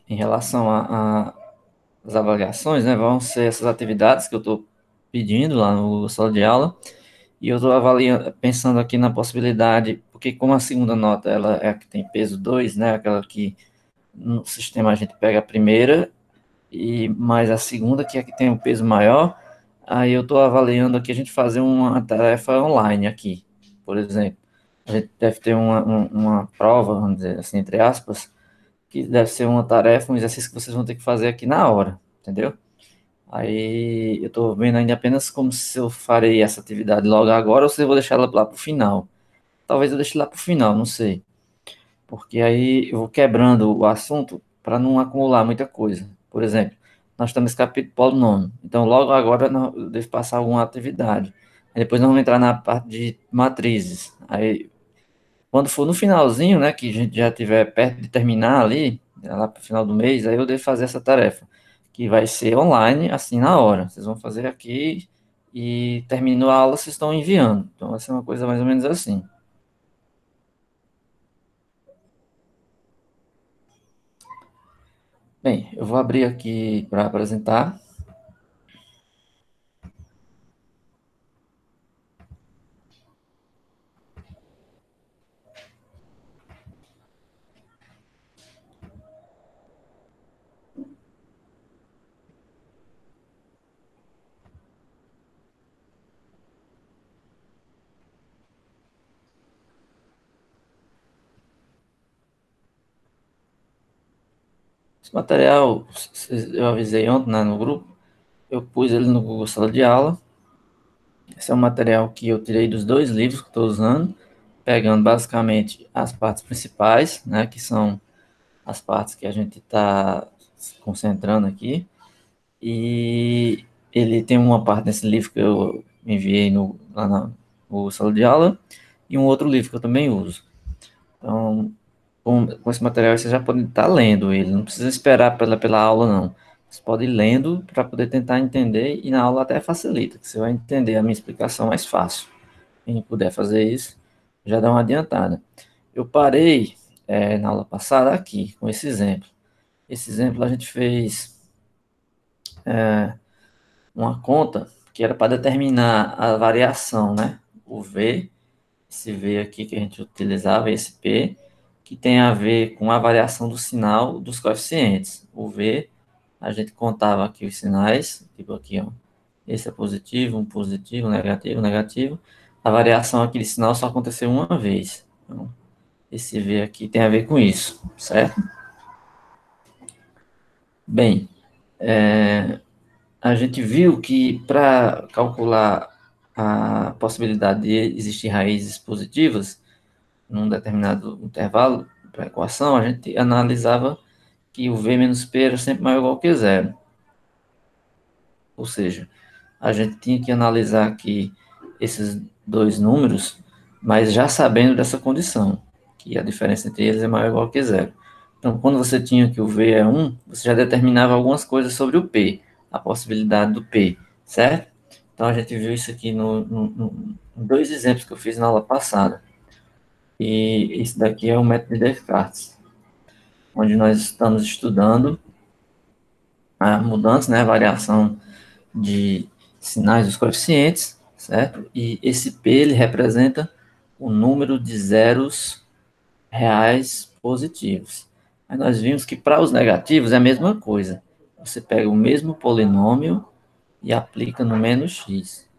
em relação às avaliações, né, vão ser essas atividades que eu estou pedindo lá no sala de aula, e eu estou avaliando, pensando aqui na possibilidade, porque como a segunda nota ela é a que tem peso 2, né, aquela que no sistema a gente pega a primeira e mais a segunda, que é a que tem um peso maior, aí eu estou avaliando aqui a gente fazer uma tarefa online aqui, por exemplo. A gente deve ter uma prova, vamos dizer assim, entre aspas, que deve ser uma tarefa, um exercício que vocês vão ter que fazer aqui na hora, entendeu? Aí eu estou vendo ainda apenas como se eu farei essa atividade logo agora ou se eu vou deixar ela lá para o final. Talvez eu deixe lá para o final, não sei. Porque aí eu vou quebrando o assunto para não acumular muita coisa. Por exemplo, nós estamos nesse capítulo polinômio. Então, logo agora eu devo passar alguma atividade. Aí depois nós vamos entrar na parte de matrizes. Aí, quando for no finalzinho, né, que a gente já estiver perto de terminar ali, lá para o final do mês, aí eu devo fazer essa tarefa, que vai ser online, assim, na hora. Vocês vão fazer aqui e terminou a aula, vocês estão enviando. Então, vai ser uma coisa mais ou menos assim. Bem, eu vou abrir aqui para apresentar. Esse material, eu avisei ontem, né, no grupo, eu pus ele no Google Sala de Aula. Esse é um material que eu tirei dos dois livros que estou usando, pegando basicamente as partes principais, né, que são as partes que a gente está se concentrando aqui. E ele tem uma parte desse livro que eu enviei lá no Sala de Aula e um outro livro que eu também uso. Então, com esse material você já pode estar lendo ele, não precisa esperar pela aula, não. Você pode ir lendo para poder tentar entender e na aula até facilita, que você vai entender a minha explicação mais fácil. Quem puder fazer isso, já dá uma adiantada. Eu parei na aula passada aqui, com esse exemplo. Esse exemplo a gente fez uma conta que era para determinar a variação, né? O V, esse V aqui que a gente utilizava, esse P, que tem a ver com a variação do sinal dos coeficientes. O V, a gente contava aqui os sinais, tipo aqui, ó. Esse é positivo, negativo, negativo. A variação aqui de sinal só aconteceu uma vez. Então, esse V aqui tem a ver com isso, certo? Bem, a gente viu que para calcular a possibilidade de existir raízes positivas num determinado intervalo para a equação, a gente analisava que o v menos p era sempre maior ou igual que zero. Ou seja, a gente tinha que analisar aqui esses dois números, mas já sabendo dessa condição, que a diferença entre eles é maior ou igual que zero. Então, quando você tinha que o v é 1, você já determinava algumas coisas sobre o p, a possibilidade do p, certo? Então, a gente viu isso aqui em dois exemplos que eu fiz na aula passada. E isso daqui é o método de Descartes, onde nós estamos estudando a mudança, né, a variação de sinais dos coeficientes, certo? E esse P ele representa o número de zeros reais positivos. Aí nós vimos que para os negativos é a mesma coisa. Você pega o mesmo polinômio e aplica no menos x.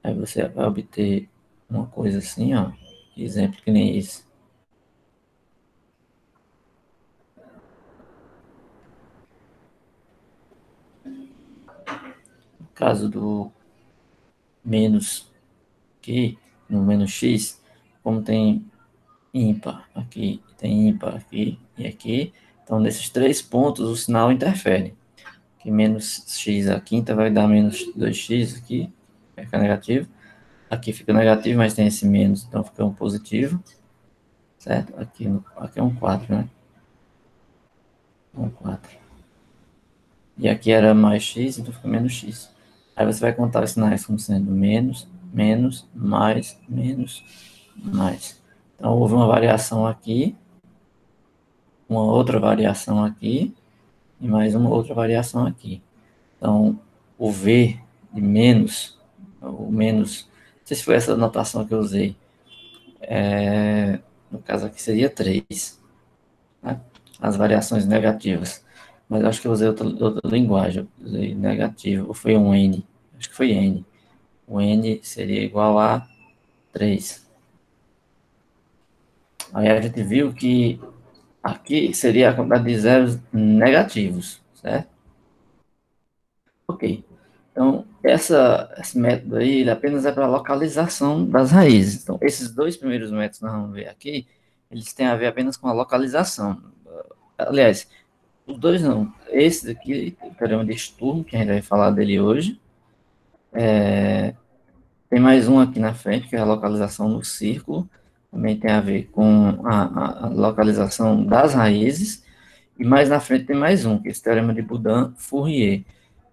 Aí você vai obter uma coisa assim, ó. Exemplo que nem esse. No caso do menos aqui, no menos x, como tem ímpar aqui, tem ímpar aqui e aqui, então nesses três pontos o sinal interfere. Que menos x a quinta vai dar menos 2x aqui, vai ficar negativo. Aqui fica negativo, mas tem esse menos, então fica um positivo, certo? Aqui é um 4, né? Um 4. E aqui era mais x, então fica menos x. Aí você vai contar os sinais como sendo menos, menos, mais. Então houve uma variação aqui, uma outra variação aqui e mais uma outra variação aqui. Então, o V de menos, o menos, não sei se foi essa notação que eu usei, no caso aqui seria 3, né? As variações negativas. Mas eu acho que eu usei outra linguagem, eu usei negativo, ou foi um N, acho que foi N. O N seria igual a 3. Aí a gente viu que aqui seria a quantidade de zeros negativos, certo? Ok. Então, esse método aí, ele apenas é para localização das raízes. Então, esses dois primeiros métodos que nós vamos ver aqui, eles têm a ver apenas com a localização. Aliás, os dois não. Esse daqui, o teorema de Sturm, que a gente vai falar dele hoje. Tem mais um aqui na frente, que é a localização no círculo. Também tem a ver com a localização das raízes. E mais na frente tem mais um, que é esse teorema de Boudin-Fourier,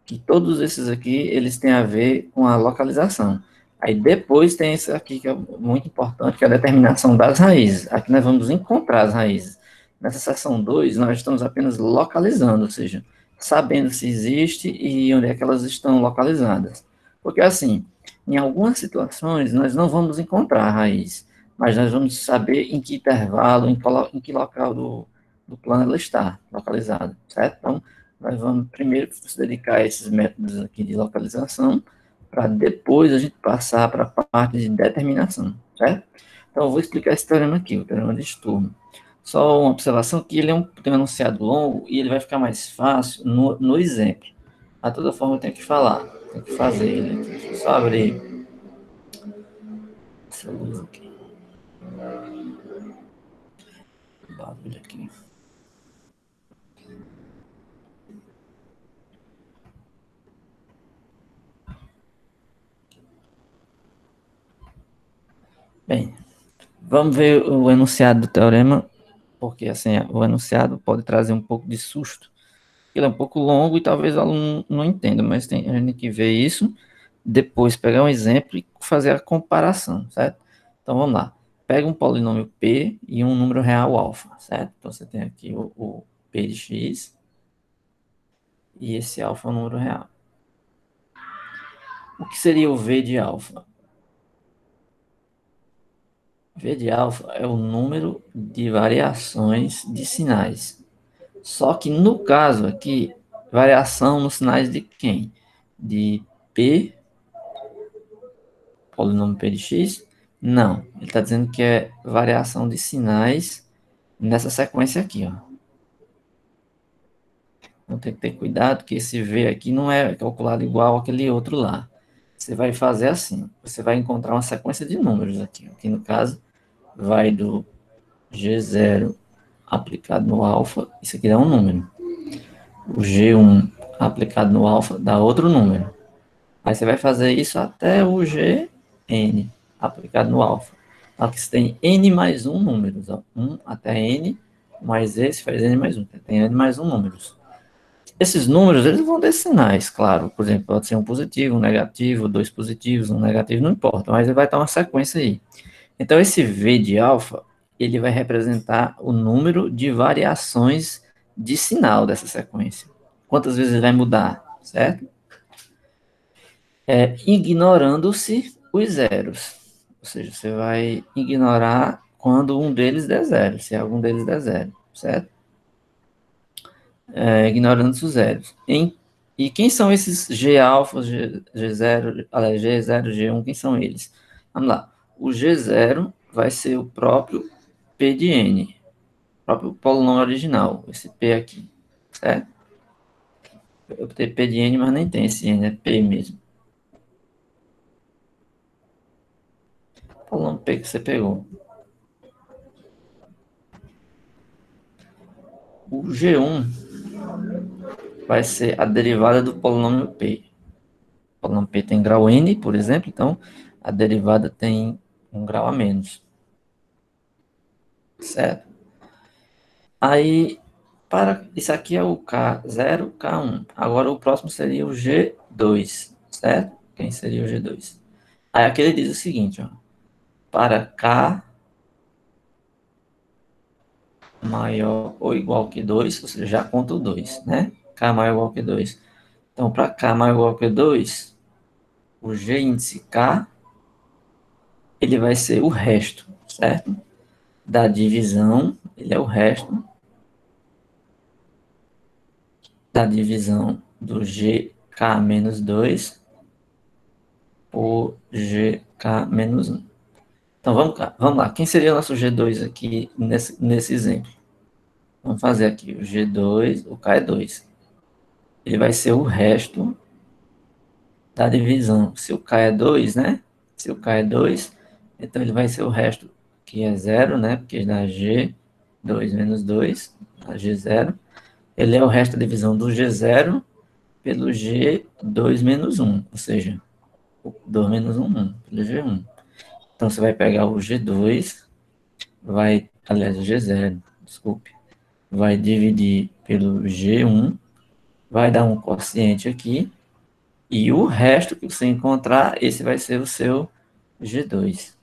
que todos esses aqui, eles têm a ver com a localização. Aí depois tem esse aqui que é muito importante, que é a determinação das raízes. Aqui nós vamos encontrar as raízes. Nessa seção 2 nós estamos apenas localizando, ou seja, sabendo se existe e onde é que elas estão localizadas. Porque assim, em algumas situações nós não vamos encontrar a raiz, mas nós vamos saber em que intervalo, em que local do plano ela está localizada, certo? Então, nós vamos primeiro se dedicar a esses métodos aqui de localização, para depois a gente passar para a parte de determinação, certo? Então, eu vou explicar esse teorema aqui, o teorema de Sturm. Só uma observação que ele tem um enunciado longo e ele vai ficar mais fácil no exemplo. A toda forma, eu tenho que falar, tenho que fazer ele aqui. Deixa eu só abrir essa luz aqui. Barulho aqui. Bem, vamos ver o enunciado do teorema, porque assim, o enunciado pode trazer um pouco de susto. Ele é um pouco longo e talvez o aluno não entenda, mas tem, a gente tem que ver isso, depois pegar um exemplo e fazer a comparação, certo? Então vamos lá. Pega um polinômio P e um número real alfa, certo? Então você tem aqui o P de x e esse alfa é um número real. O que seria o V de alfa? V de alfa é o número de variações de sinais. Só que no caso aqui, variação nos sinais de quem? De P, polinômio P de x? Não, ele está dizendo que é variação de sinais nessa sequência aqui, ó. Então tem que ter cuidado que esse V aqui não é calculado igual aquele outro lá. Você vai fazer assim, você vai encontrar uma sequência de números aqui. Aqui no caso, vai do G0 aplicado no alfa, isso aqui dá um número. O G1 aplicado no alfa dá outro número. Aí você vai fazer isso até o Gn aplicado no alfa. Aqui você tem n mais um números, ó. 1 até n, mais esse faz n mais um. Tem n mais um números. Esses números, eles vão ter sinais, claro. Por exemplo, pode ser um positivo, um negativo, dois positivos, um negativo, não importa. Mas ele vai estar uma sequência aí. Então, esse V de alfa, ele vai representar o número de variações de sinal dessa sequência. Quantas vezes ele vai mudar, certo? Ignorando-se os zeros. Ou seja, você vai ignorar quando um deles der zero, se algum deles der zero, certo? Ignorando-se os zeros. E quem são esses G alfa, G0, G0, G1, quem são eles? Vamos lá. O G0 vai ser o próprio P de N, o próprio polinômio original, esse P aqui, certo? Eu botei P de N, mas nem tem esse N, é P mesmo. Polinômio P que você pegou. O G1 vai ser a derivada do polinômio P. O polinômio P tem grau N, por exemplo, então a derivada tem um grau a menos. Certo? Aí, para isso aqui é o K0, K1. Agora o próximo seria o G2, certo? Quem seria o G2? Aí aqui ele diz o seguinte, ó. Para K, maior ou igual que 2, ou seja, já conta o 2, né? K maior ou igual que 2. Então, para K maior ou igual que 2, o G índice K, ele vai ser o resto, certo? Da divisão, ele é o resto da divisão do GK menos 2 por GK menos 1. Então, vamos lá. Quem seria o nosso G2 aqui nesse exemplo? Vamos fazer aqui o G2, o K é 2. Ele vai ser o resto da divisão. Se o K é 2, né? Se o K é 2, então ele vai ser o resto, que é 0, né? Porque dá G2 menos 2, dá G0. Ele é o resto da divisão do G0 pelo G2 menos 1, ou seja, 2 menos 1, 1, pelo G1. Então você vai pegar o G2, aliás, o G0, desculpe, vai dividir pelo G1, vai dar um quociente aqui, e o resto que você encontrar, esse vai ser o seu G2.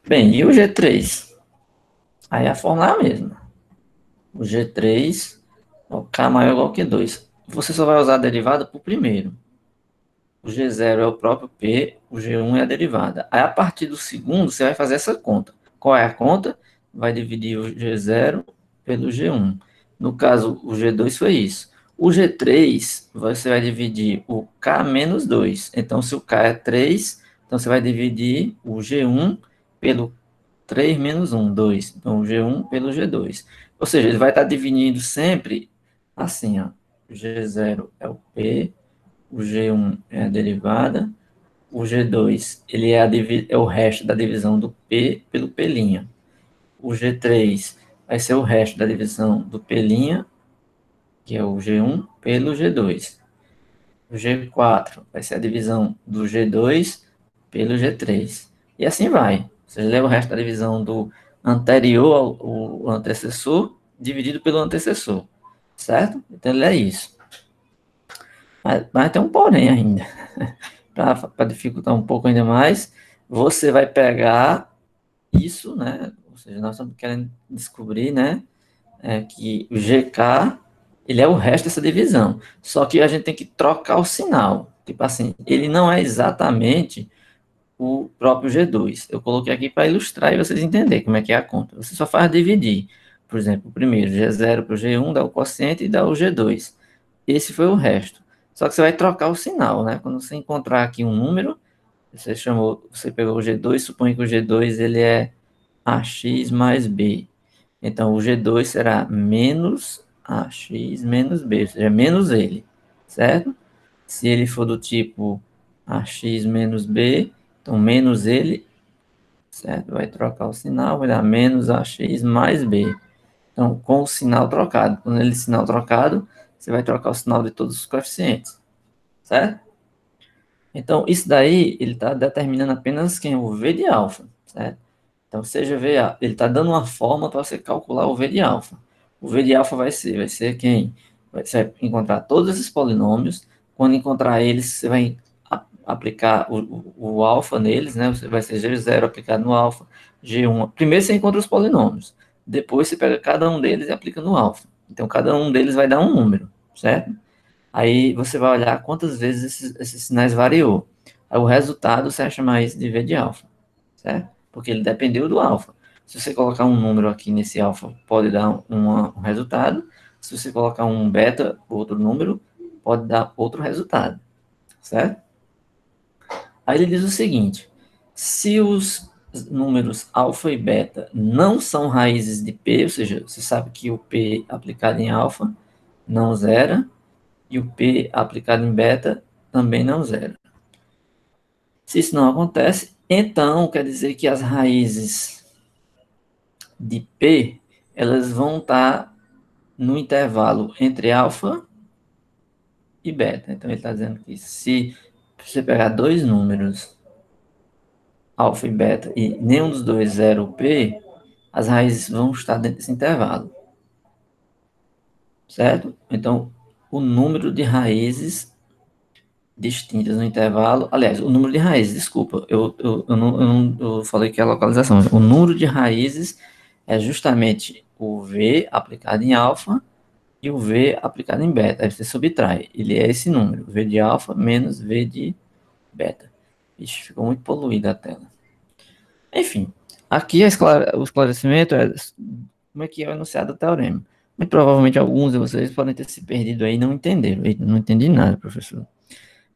Bem, e o G3? Aí a fórmula é a mesma. O G3, o K maior ou igual que 2. Você só vai usar a derivada para o primeiro. O G0 é o próprio P, o G1 é a derivada. Aí, a partir do segundo, você vai fazer essa conta. Qual é a conta? Vai dividir o G0 pelo G1. No caso, o G2 foi isso. O G3, você vai dividir o K menos 2. Então, se o K é 3, então você vai dividir o G1 pelo 3 menos 1, 2. Então, o G1 pelo G2. Ou seja, ele vai estar dividindo sempre assim, ó. O G0 é o P, o G1 é a derivada, o G2 ele é o resto da divisão do P pelo P'. O G3 vai ser o resto da divisão do P', que é o G1, pelo G2. O G4 vai ser a divisão do G2 pelo G3. E assim vai. Você leva o resto da divisão do anterior ao antecessor, dividido pelo antecessor. Certo? Então ele é isso. Mas tem um porém ainda. Para dificultar um pouco ainda mais, você vai pegar isso, né? Ou seja, nós estamos querendo descobrir, né? Que o GK, ele é o resto dessa divisão. Só que a gente tem que trocar o sinal. Tipo assim, ele não é exatamente o próprio G2. Eu coloquei aqui para ilustrar e vocês entenderem como é que é a conta. Você só faz dividir. Por exemplo, o primeiro, G0 para o G1 dá o quociente e dá o G2. Esse foi o resto. Só que você vai trocar o sinal, né? Quando você encontrar aqui um número, você pegou o G2, supõe que o G2 ele é AX mais B. Então, o G2 será menos AX menos B, ou seja, menos ele, certo? Se ele for do tipo AX menos B, então menos ele, certo? Vai trocar o sinal, vai dar menos AX mais B. Então, com o sinal trocado. Quando ele sinal trocado, você vai trocar o sinal de todos os coeficientes, certo? Então, isso daí, ele está determinando apenas quem é o V de alfa, certo? Então, seja V, ele está dando uma forma para você calcular o V de alfa. O V de alfa vai ser quem? Você vai encontrar todos esses polinômios. Quando encontrar eles, você vai aplicar o alfa neles, né? Você vai ser G0 aplicado no alfa, G1. Primeiro você encontra os polinômios. Depois você pega cada um deles e aplica no alfa. Então, cada um deles vai dar um número, certo? Aí você vai olhar quantas vezes esses sinais variou. Aí o resultado você vai chamar isso de V de alfa, certo? Porque ele dependeu do alfa. Se você colocar um número aqui nesse alfa, pode dar um resultado. Se você colocar um beta, outro número, pode dar outro resultado, certo? Aí ele diz o seguinte: se os números alfa e beta não são raízes de P, ou seja, você sabe que o P aplicado em alfa não zera, e o P aplicado em beta também não zera. Se isso não acontece, então quer dizer que as raízes de P, elas vão estar no intervalo entre alfa e beta. Então ele está dizendo que se você pegar dois números, alfa e beta, e nenhum dos dois zera o P, as raízes vão estar dentro desse intervalo. Certo? Então, o número de raízes distintas no intervalo. Aliás, o número de raízes, desculpa, eu falei que é a localização. O número de raízes é justamente o V aplicado em alfa e o V aplicado em beta. Aí você subtrai. Ele é esse número, V de alfa menos V de beta. Ixi, ficou muito poluída a tela. Enfim, aqui o esclarecimento é como é que é o enunciado do teorema. Muito provavelmente alguns de vocês podem ter se perdido aí e não entenderam. Eita, não entendi nada, professor.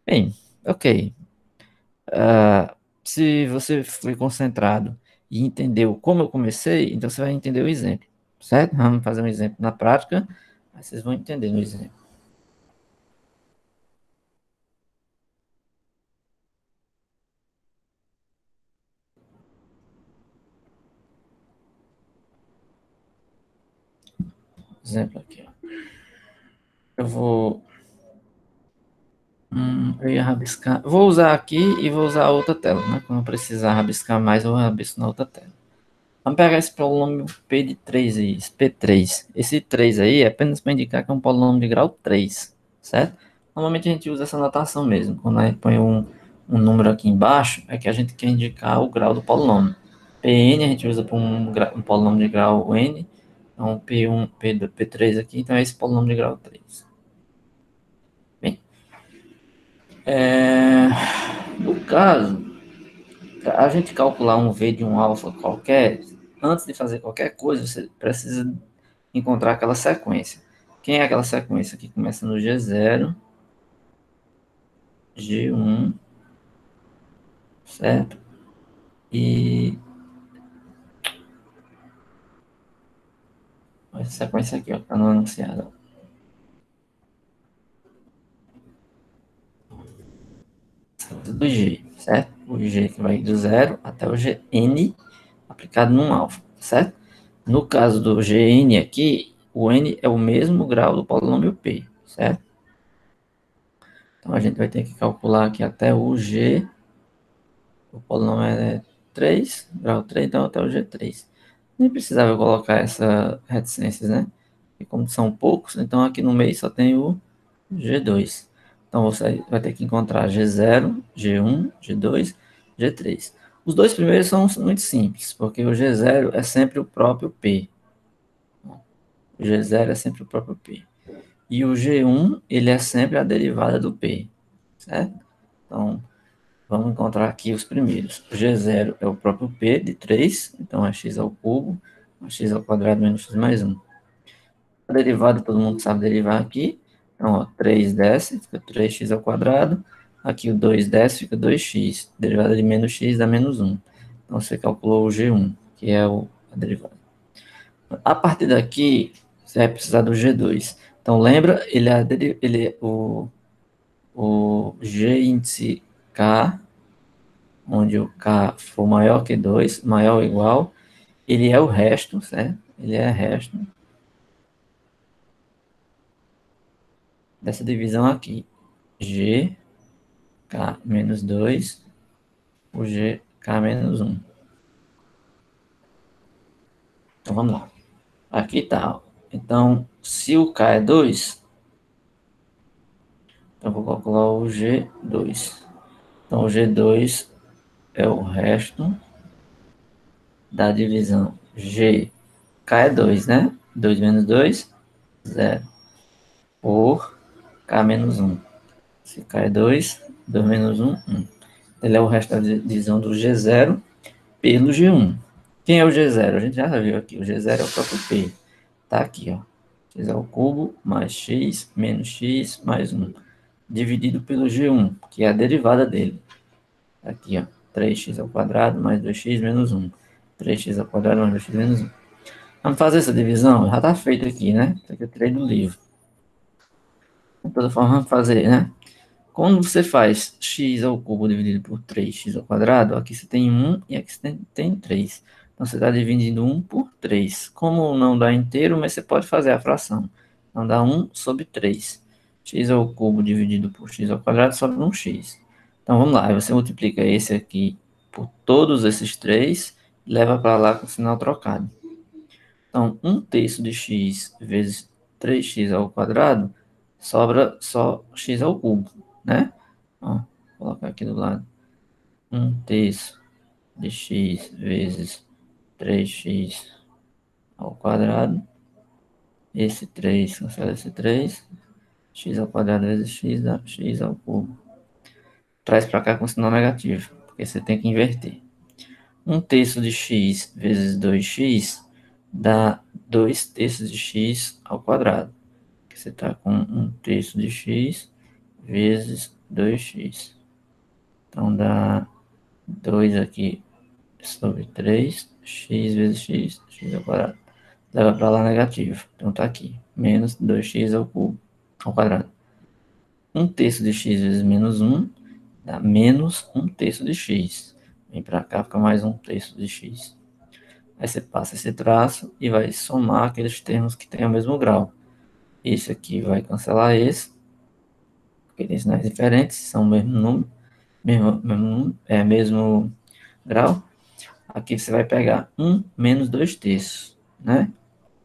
Bem, ok. Se você foi concentrado e entendeu como eu comecei, então você vai entender o exemplo, certo? Vamos fazer um exemplo na prática, aí vocês vão entender no exemplo. Exemplo aqui, ó. Eu vou, eu ia rabiscar, vou usar aqui e vou usar a outra tela, né? Quando eu precisar rabiscar mais, eu rabisco na outra tela. Vamos pegar esse polinômio P de 3 aí, esse P3. Esse 3 aí é apenas para indicar que é um polinômio de grau 3, certo? Normalmente a gente usa essa notação mesmo. Quando a gente põe um número aqui embaixo, é que a gente quer indicar o grau do polinômio. Pn a gente usa para um polinômio de grau n. Então P1, P2, P3 aqui, então é esse polinômio de grau 3. Bem, no caso, para a gente calcular um V de um alfa qualquer, antes de fazer qualquer coisa, você precisa encontrar aquela sequência. Quem é aquela sequência que começa no G0, G1, certo? E essa sequência aqui, ó, que tá no anunciado. Do G, certo? O G que vai do 0 até o Gn aplicado num alfa, certo? No caso do Gn aqui, o n é o mesmo grau do polinômio P, certo? Então a gente vai ter que calcular aqui até o G. O polinômio é 3, grau 3, então até o G3. Nem precisava colocar essa reticências, né? E como são poucos, então aqui no meio só tem o G2. Então você vai ter que encontrar G0, G1, G2, G3. Os dois primeiros são muito simples, porque o G0 é sempre o próprio P. O G0 é sempre o próprio P. E o G1, ele é sempre a derivada do P, certo? Então, vamos encontrar aqui os primeiros. O G0 é o próprio P de 3, então é x ao cubo, x ao quadrado menos x mais 1. A derivada, todo mundo sabe derivar aqui. Então, ó, 3 desce, fica 3x ao quadrado. Aqui o 2 desce, fica 2x. Derivada de menos x dá menos 1. Então, você calculou o G1, que é a derivada. A partir daqui, você vai precisar do G2. Então, lembra, ele é o G índice K, onde o K for maior que 2, maior ou igual, ele é o resto, certo? Ele é o resto dessa divisão aqui. G, K menos 2, o G, K menos 1. Então, vamos lá. Aqui tá. Então, se o K é 2, então vou calcular o G2. Então, o G2 é o resto da divisão G. K é 2, né? 2 menos 2, 0. Por K menos 1. Se K é 2, 2 menos 1, 1. Ele é o resto da divisão do G0 pelo G1. Quem é o G0? A gente já viu aqui. O G0 é o próprio P. Tá aqui, ó. X ao cubo mais x menos x mais 1. Dividido pelo G1, que é a derivada dele. Tá aqui, ó. 3x ao quadrado mais 2x menos 1. 3x ao quadrado mais 2x menos 1. Vamos fazer essa divisão? Já tá feito aqui, né? Isso aqui eu tirei do livro. De toda forma, vamos fazer, né? Quando você faz x ao cubo dividido por 3x ao quadrado, aqui você tem 1 e aqui você tem 3. Então, você está dividindo 1 por 3. Como não dá inteiro, mas você pode fazer a fração. Então, dá 1 sobre 3. X ao cubo dividido por x ao quadrado sobra um x. Então, vamos lá. Aí você multiplica esse aqui por todos esses 3 e leva para lá com o sinal trocado. Então, 1/3 de x vezes 3x ao quadrado sobra só x ao cubo, né? Ó, vou colocar aqui do lado. 1/3 de x vezes 3x ao quadrado, esse 3, cancela esse 3, x ao quadrado vezes x dá x ao cubo. Traz para cá com sinal negativo, porque você tem que inverter. 1/3 de x vezes 2x dá 2/3 de x ao quadrado. Que você está com 1/3 de x vezes 2x. Então dá 2 aqui sobre 3, x vezes x, x ao quadrado. Leva para lá negativo. Então tá aqui, menos 2x ao cubo, ao quadrado. 1/3 de x vezes menos 1 dá menos 1/3 de x. Vem para cá, fica mais 1/3 de x. Aí você passa esse traço e vai somar aqueles termos que têm o mesmo grau. Esse aqui vai cancelar esse, porque tem sinais diferentes, são o mesmo número, mesmo grau. Aqui você vai pegar 1 menos 2/3, né?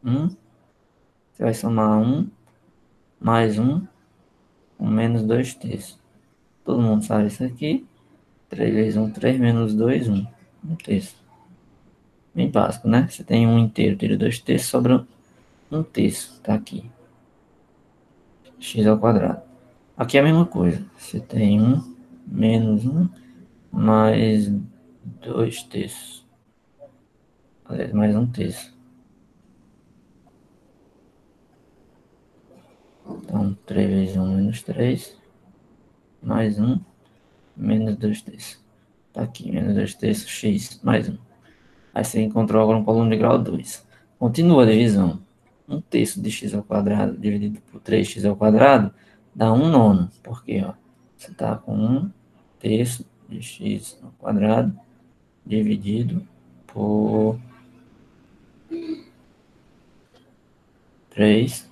1, você vai somar 1 mais 1 com menos 2/3. Todo mundo sabe isso aqui. 3 vezes 1, 3 menos 2, 1. 1/3. Bem básico, né? Você tem 1 inteiro, tira 2/3, sobra 1/3. Tá aqui. X ao quadrado. Aqui é a mesma coisa. Você tem 1 menos 1 mais 2/3. Aliás, mais 1/3. Então, 3 vezes 1 menos 3, mais 1, menos 2/3. Tá aqui, menos 2/3, x, mais 1. Aí você encontrou agora um polo de grau 2. Continua a divisão. 1/3 de x ao quadrado dividido por 3x ao quadrado dá 1/9. Porque, ó, você está com 1/3 de x ao quadrado dividido por 3x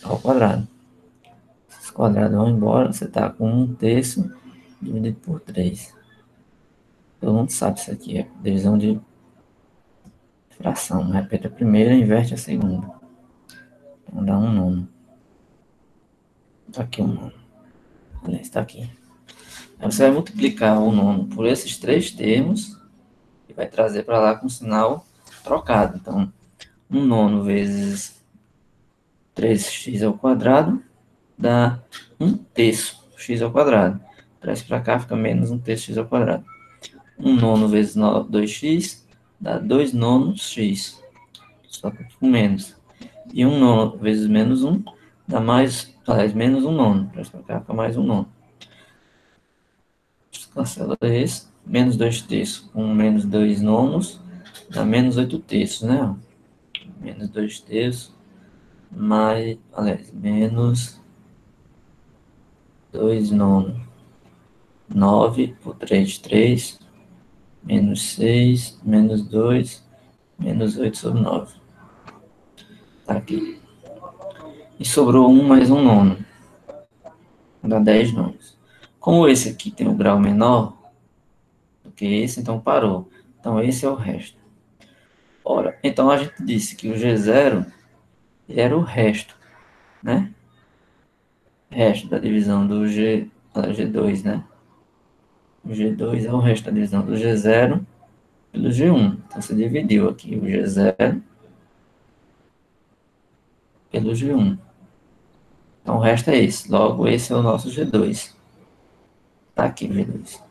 ao quadrado. Esses quadrados vão embora, você está com 1/3 dividido por 3. Todo mundo sabe isso aqui, é divisão de fração. Repete a primeira e inverte a segunda. Então dá 1/9. Tá aqui o nono. Olha, está aqui. Aí você vai multiplicar o nono por esses três termos e vai trazer para lá com sinal trocado. Então, 1/9 vezes 3x ao quadrado dá 1/3 x ao quadrado. Traz para cá, fica menos 1/3 x ao quadrado. 1/9 vezes 2x dá 2/9 x. Só que com menos. E 1/9 vezes menos 1 dá mais, aliás, menos 1/9. Traz para cá, fica mais 1/9. Cancela esse. Menos 2/3 com menos 2/9 dá menos 8/3, né? Menos 2/3 mais, aliás, menos 2/9. 9 por 3, 3. Menos 6, menos 2, menos 8 sobre 9. Tá aqui. E sobrou 1 mais 1/9. Dá 10/9. Como esse aqui tem um grau menor do que esse, então parou. Então esse é o resto. Ora, então a gente disse que o G0 era o resto, né? Resto da divisão do G2, né? O G2 é o resto da divisão do G0 pelo G1. Então você dividiu aqui o G0 pelo G1. Então o resto é esse. Logo, esse é o nosso G2. Tá aqui o G2.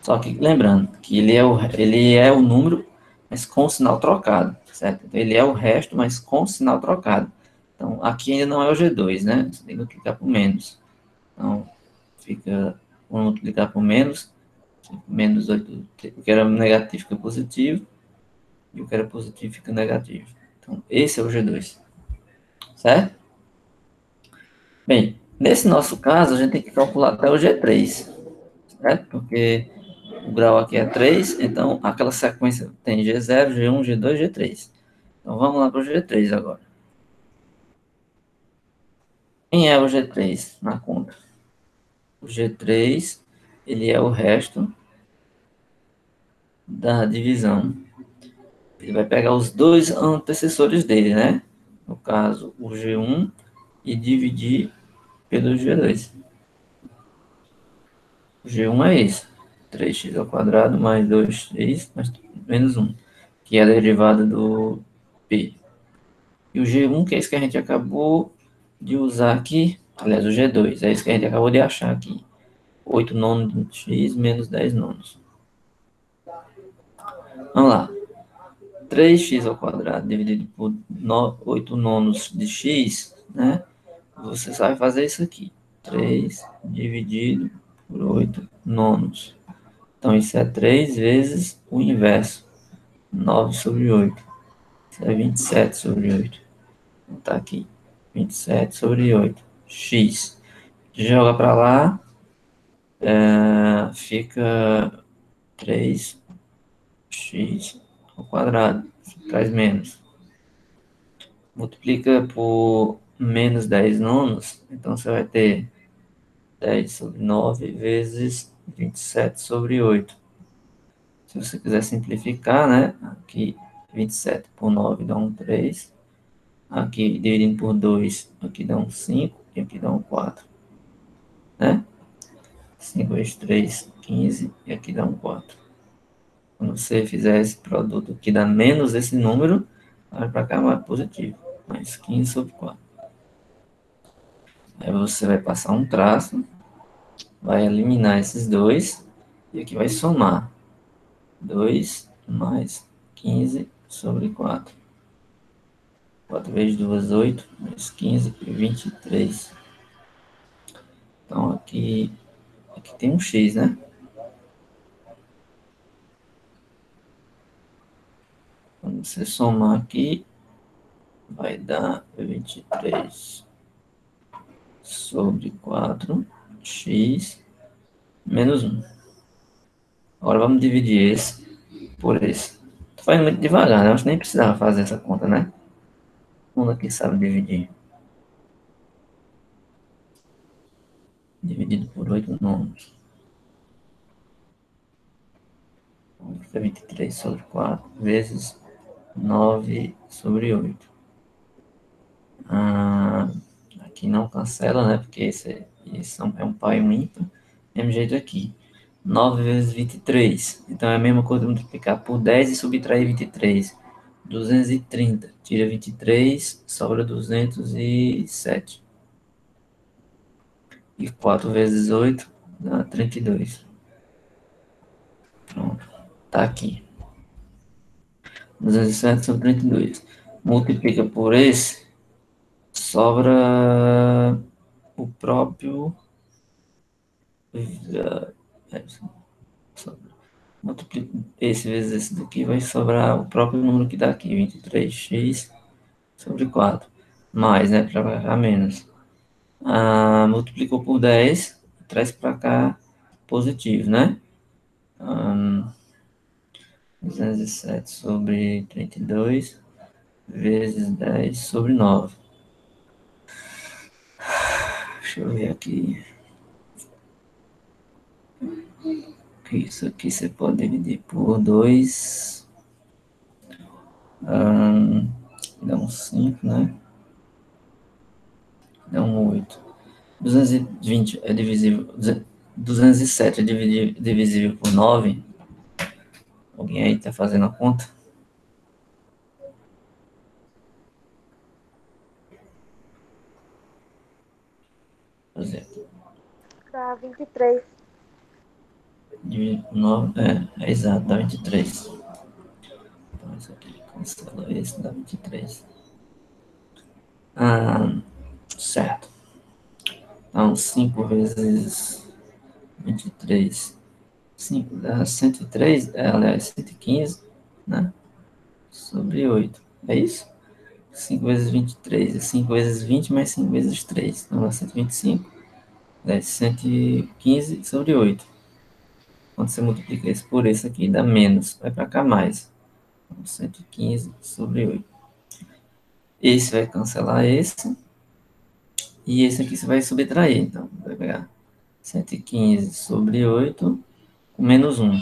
Só que lembrando que ele é o número, mas com o sinal trocado, certo? Então, ele é o resto, mas com o sinal trocado. Então, aqui ainda não é o G2, né? Você tem que multiplicar por menos. Então, vamos multiplicar por menos. Menos 8, o que era negativo fica positivo, e o que era positivo fica negativo. Então, esse é o G2, certo? Bem, nesse nosso caso, a gente tem que calcular até o G3, certo? Porque o grau aqui é 3, então aquela sequência tem G0, G1, G2, G3. Então vamos lá para o G3 agora. Quem é o G3 na conta? O G3, ele é o resto da divisão. Ele vai pegar os dois antecessores dele, né? No caso, o G1 e dividir pelo G2. O G1 é esse. 3x ao quadrado mais 2x mais menos 1. que é a derivada do P. E o G1, que é isso que a gente acabou de usar aqui, aliás, o G2, é isso que a gente acabou de achar aqui. 8 nonos de x menos 10 nonos. Vamos lá. 3x ao quadrado dividido por 8 nonos de x, né? Você sabe fazer isso aqui. 3 dividido por 8 nonos. Então, isso é 3 vezes o inverso. 9 sobre 8. Isso é 27 sobre 8. Então, tá aqui. 27 sobre 8. X. Joga para lá. Fica 3x ao quadrado. Traz menos. Multiplica por menos 10 nonos. Então, você vai ter 10 sobre 9 vezes 27 sobre 8. Se você quiser simplificar, né? Aqui 27 por 9 dá um 3. Aqui dividindo por 2, aqui dá um 5 e aqui dá um 4, né? 5 vezes 3, 15 e aqui dá um 4. Quando você fizer esse produto que dá menos esse número, vai para cá mais positivo. Mais 15 sobre 4. Aí você vai passar um traço, vai eliminar esses dois e aqui vai somar. 2 mais 15 sobre 4. 4 vezes 2, 8, mais 15 e 23. Então aqui tem um x, né? Quando você somar aqui, vai dar 23 sobre 4x menos 1. Agora vamos dividir esse por esse. Tô fazendo muito devagar, né? Acho que nem precisava fazer essa conta, né? Todo mundo aqui sabe dividir. Dividido por 8 nonos. Fica 23 sobre 4 vezes 9 sobre 8. Aqui não cancela, né? Porque esse é um pai e um ímpar. Mesmo jeito aqui. 9 vezes 23. Então é a mesma coisa de multiplicar por 10 e subtrair 23. 230. Tira 23, sobra 207. E 4 vezes 8 dá 32. Pronto. Tá aqui. 207 sobre 32. Multiplica por esse, sobra o próprio. Multiplica esse vezes esse daqui, vai sobrar o próprio número que dá aqui, 23x sobre 4. Mais, né, para cá menos. Multiplicou por 10, traz para cá positivo, né? 207 sobre 32 vezes 10 sobre 9. Deixa eu ver aqui. Isso aqui você pode dividir por 2. Dá um 5, né? Dá um 8. 220 é divisível. 207 é divisível por 9. Alguém aí tá fazendo a conta? Por exemplo. Dá 23. Dividido por 9. É exato, dá 23. Então isso aqui cancela esse, dá 23. Certo. Então 5 vezes 23. 5 dá 103, aliás, 115, né? Sobre 8. É isso? 5 vezes 23 é 5 vezes 20 mais 5 vezes 3. Então dá 125. Dá 115 sobre 8. Quando você multiplica isso por esse aqui, dá menos. Vai para cá mais. Então, 115 sobre 8. Esse vai cancelar esse. E esse aqui você vai subtrair. Então, vai pegar 115 sobre 8 com menos 1.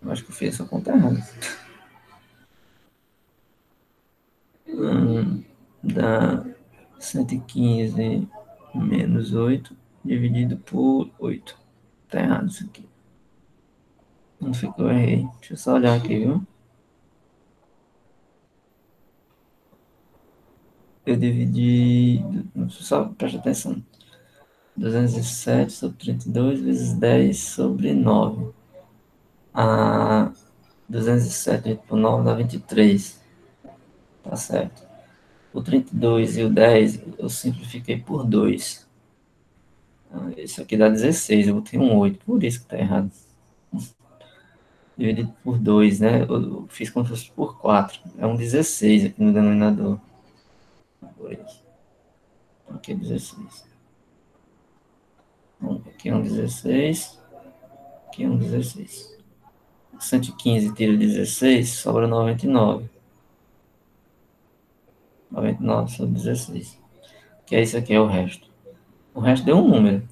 Eu acho que eu fiz essa conta errada. Dá 115 menos 8 dividido por 8. Tá errado isso aqui. Não ficou, errei. Deixa eu só olhar aqui, viu? Eu dividi. Só presta atenção. 207 sobre 32 vezes 10 sobre 9. Ah, 207 dividido por 9 dá 23. Tá certo. O 32 e o 10 eu simplifiquei por 2. Isso aqui dá 16. Eu botei um 8. Por isso que tá errado. Dividido por 2, né? Eu fiz como se fosse por 4. É um 16 aqui no denominador. 2. Aqui é 16. Aqui é um 16. Aqui é um 16. 115 tira 16, sobra 99. 99 sobre 16. Que é isso aqui, é o resto. O resto deu um número.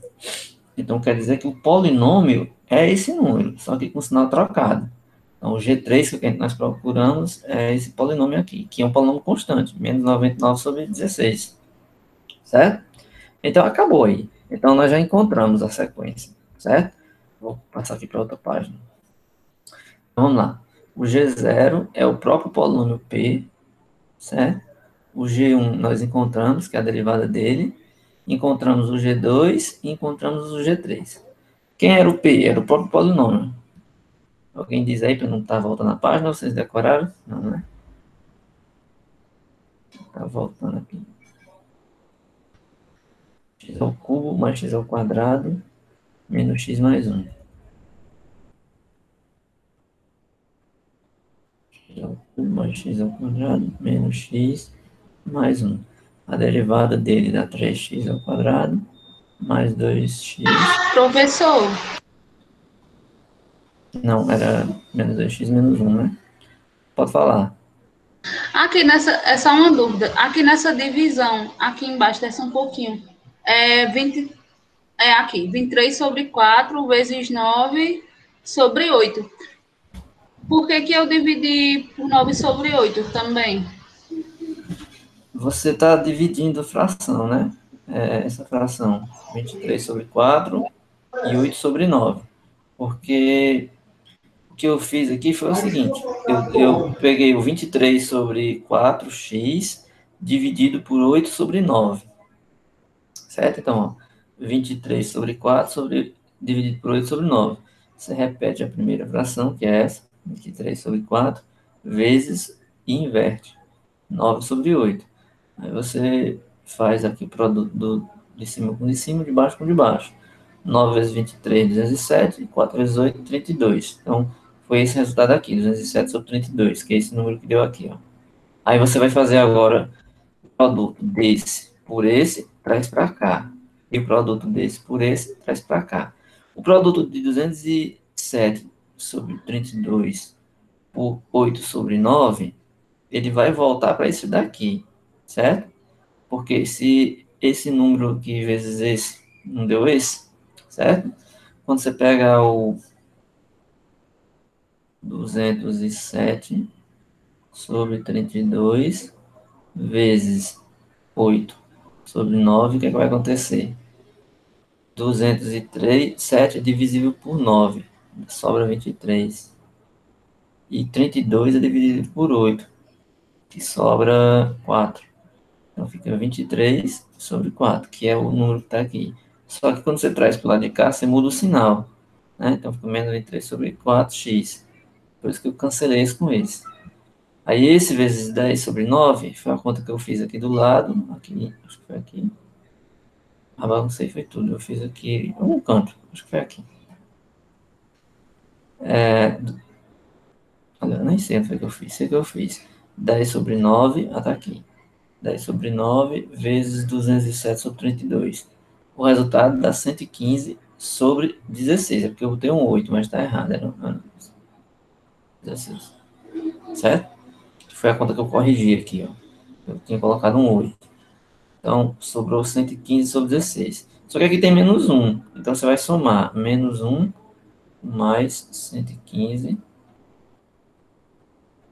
Então quer dizer que o polinômio é esse número, só que com sinal trocado. Então o G3 que nós procuramos é esse polinômio aqui, que é um polinômio constante, menos 99 sobre 16. Certo? Então acabou aí. Então nós já encontramos a sequência. Certo? Vou passar aqui para outra página. Então, vamos lá. O G0 é o próprio polinômio P, certo? O G1 nós encontramos, que é a derivada dele. Encontramos o G2 e encontramos o G3. Quem era o P? Era o próprio polinômio. Alguém diz aí para não estar voltando a página, vocês decoraram? Não, né? Tá voltando aqui. X ao cubo mais x ao quadrado menos x mais 1. X ao cubo mais x ao quadrado menos x mais 1. A derivada dele dá 3x ao quadrado mais 2x. Professor, Não, era menos 2x menos 1, né? Pode falar. aqui nessa, é só uma dúvida. Aqui nessa divisão, aqui embaixo, desce um pouquinho. É 20, é aqui, 23 sobre 4 vezes 9 sobre 8. Por que que eu dividi por 9 sobre 8 também? Você está dividindo fração, né? Essa fração, 23 sobre 4 e 8 sobre 9. Porque o que eu fiz aqui foi o seguinte, eu peguei o 23 sobre 4x dividido por 8 sobre 9, certo? Então, ó, 23 sobre 4 dividido por 8 sobre 9. Você repete a primeira fração, que é essa, 23 sobre 4, vezes e inverte, 9 sobre 8. Aí você faz aqui o produto de cima com de cima, de baixo com de baixo. 9 vezes 23, 207, e 4 vezes 8, 32. Então, foi esse resultado aqui, 207 sobre 32, que é esse número que deu aqui, ó. Aí você vai fazer agora o produto desse por esse, traz para cá. E o produto desse por esse, traz para cá. O produto de 207 sobre 32 por 8 sobre 9, ele vai voltar para isso daqui, certo? Porque se esse número aqui vezes esse não deu esse, certo? Quando você pega o 207 sobre 32 vezes 8 sobre 9, o que é que vai acontecer? 203, 7 é divisível por 9, sobra 23. E 32 é dividido por 8, que sobra 4. Então fica 23 sobre 4, que é o número que está aqui. Só que quando você traz para o lado de cá, você muda o sinal. Né? Então fica menos 23 sobre 4x. Por isso que eu cancelei isso com esse. Aí esse vezes 10 sobre 9 foi a conta que eu fiz aqui do lado. Aqui, acho que foi aqui. Ah, baguncei, foi tudo. Eu fiz aqui, em algum canto, acho que foi aqui. Olha, eu nem sei onde foi que eu fiz. Sei que eu fiz 10 sobre 9, tá aqui. 10 sobre 9 vezes 207 sobre 32. O resultado dá 115 sobre 16. É porque eu botei um 8, mas está errado. Era 16. Certo? Foi a conta que eu corrigi aqui. Ó. Eu tinha colocado um 8. Então, sobrou 115 sobre 16. Só que aqui tem menos 1. Então, você vai somar menos 1 mais 115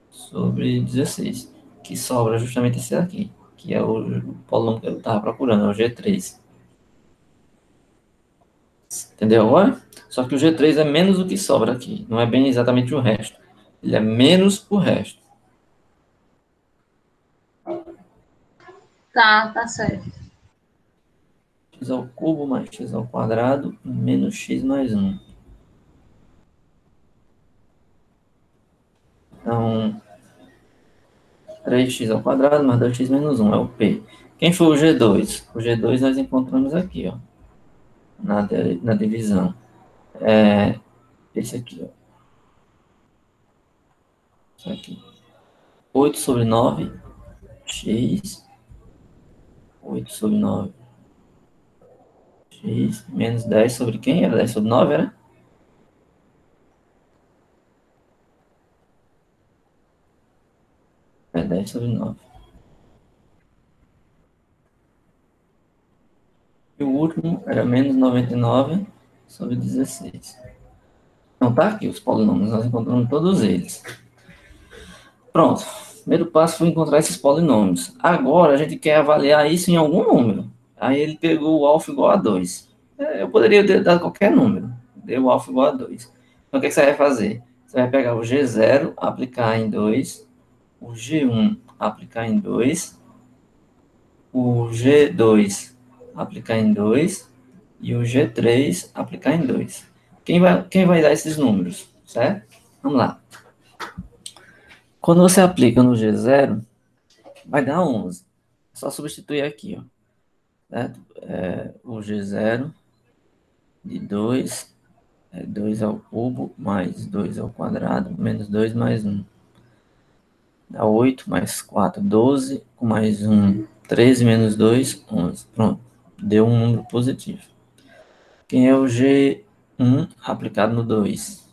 sobre 16. Que sobra justamente esse aqui. Que é o polônio que eu estava procurando, é o G3. Entendeu agora? Só que o G3 é menos o que sobra aqui. Não é bem exatamente o resto. Ele é menos o resto. Tá certo. X ao cubo mais x ao quadrado menos x mais 1. Então, 3x ao quadrado mais 2x menos 1 é o P. Quem foi o G2? O G2 nós encontramos aqui, ó, na divisão. Esse aqui, ó. Isso aqui. 8 sobre 9, x. 8 sobre 9, x. Menos 10 sobre quem? Era 10 sobre 9, era? É 10 sobre 9. E o último era menos 99 sobre 16. Então tá aqui os polinômios, nós encontramos todos eles. Pronto. Primeiro passo foi encontrar esses polinômios. Agora a gente quer avaliar isso em algum número. Aí ele pegou o alfa igual a 2. Eu poderia ter dado qualquer número. Deu o alfa igual a 2. Então o que você vai fazer? Você vai pegar o G0, aplicar em 2, o G1 aplicar em 2, o G2 aplicar em 2 e o G3 aplicar em 2. Quem vai dar esses números, certo? Vamos lá. Quando você aplica no G0, vai dar 11. É só substituir aqui, ó. Certo? O G0 de 2 é 2 ao cubo mais 2 ao quadrado menos 2 mais 1. Dá 8 mais 4, 12, com mais 1, 13 menos 2, 11. Pronto, deu um número positivo. Quem é o G1 aplicado no 2?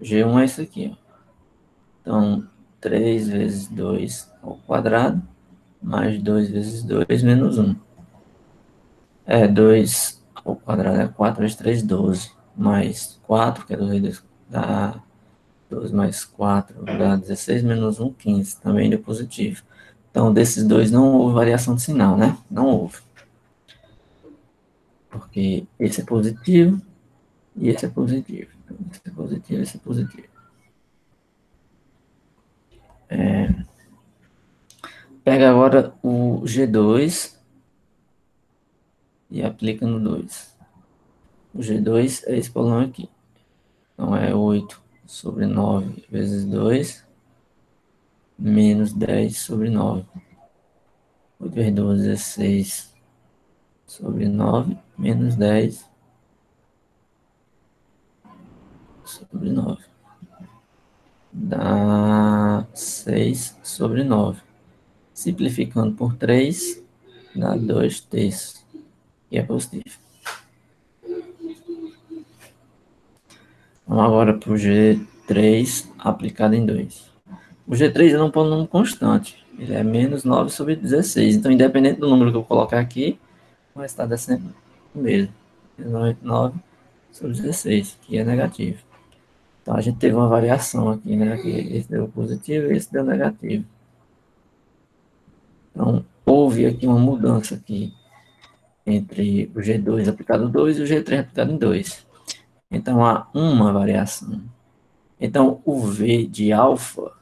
G1 é isso aqui, ó. Então, 3 vezes 2 ao quadrado, mais 2 vezes 2 menos 1. 2 ao quadrado é 4 vezes 3, 12. Mais 4, que é 2 dá 12 mais 4, dá 16 menos 1, 15. Também deu positivo. Então, desses dois não houve variação de sinal, né? Não houve. Porque esse é positivo e esse é positivo. Então, esse é positivo e esse é positivo. Pega agora o G2 e aplica no 2. O G2 é esse polinômio aqui. Então, é 8 sobre 9 vezes 2, menos 10 sobre 9. 8 vezes 12, 16 sobre 9, menos 10 sobre 9. Dá 6 sobre 9. Simplificando por 3, dá 2 terços. E é positivo. Vamos agora para o G3 aplicado em 2. O G3 é um polinômio constante. Ele é menos 9 sobre 16. Então, independente do número que eu colocar aqui, o resultado é sempre o mesmo. 9 sobre 16, que é negativo. Então, a gente teve uma variação aqui, né? Aqui, esse deu positivo e esse deu negativo. Então, houve aqui uma mudança aqui entre o G2 aplicado em 2 e o G3 aplicado em 2. Então, há uma variação. Então, o V de alfa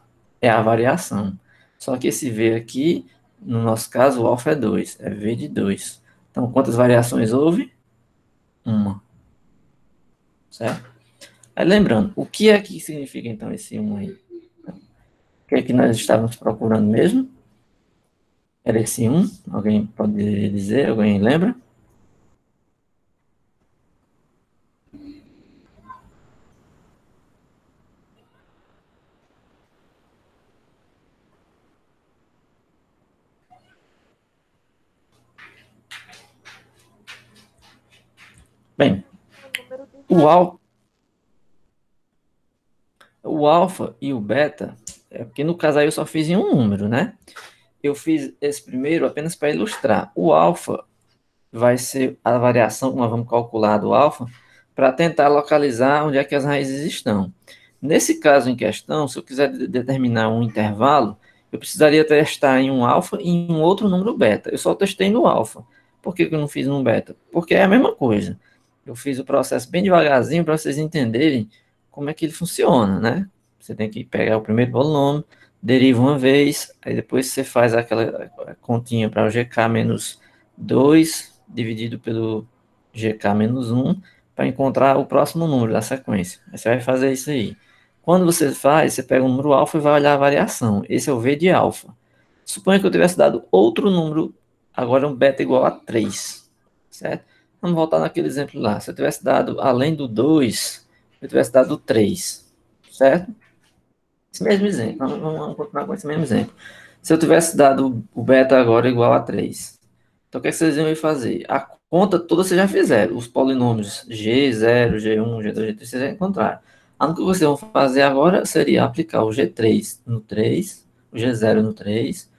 é a variação. Só que esse V aqui, no nosso caso, o alfa é 2, é V de 2. Então, quantas variações houve? Uma. Certo? Aí, lembrando, o que é que significa, então, esse 1 aí? O que é que nós estávamos procurando mesmo? Era esse 1? Alguém pode dizer? Alguém lembra? Bem, o alfa e o beta, porque no caso aí eu só fiz em um número, né? Eu fiz esse primeiro apenas para ilustrar. O alfa vai ser a variação que nós vamos calcular do alfa para tentar localizar onde é que as raízes estão. Nesse caso em questão, se eu quiser determinar um intervalo, eu precisaria testar em um alfa e em um outro número beta. Eu só testei no alfa. Por que eu não fiz no beta? Porque é a mesma coisa. Eu fiz o processo bem devagarzinho para vocês entenderem como é que ele funciona, né? Você tem que pegar o primeiro polinômio, deriva uma vez, aí depois você faz aquela continha para o GK menos 2 dividido pelo GK menos 1 para encontrar o próximo número da sequência. Aí você vai fazer isso aí. Quando você faz, você pega o número alfa e vai olhar a variação. Esse é o V de alfa. Suponha que eu tivesse dado outro número, agora um beta igual a 3, certo? Vamos voltar naquele exemplo lá. Se eu tivesse dado, além do 2, eu tivesse dado 3, certo? Esse mesmo exemplo. Vamos continuar com esse mesmo exemplo. Se eu tivesse dado o beta agora igual a 3, então o que vocês iam fazer? A conta toda vocês já fizeram. Os polinômios G0, G1, G2, G3, vocês já encontraram. A única que vocês vão fazer agora seria aplicar o G3 no 3, o G0 no 3,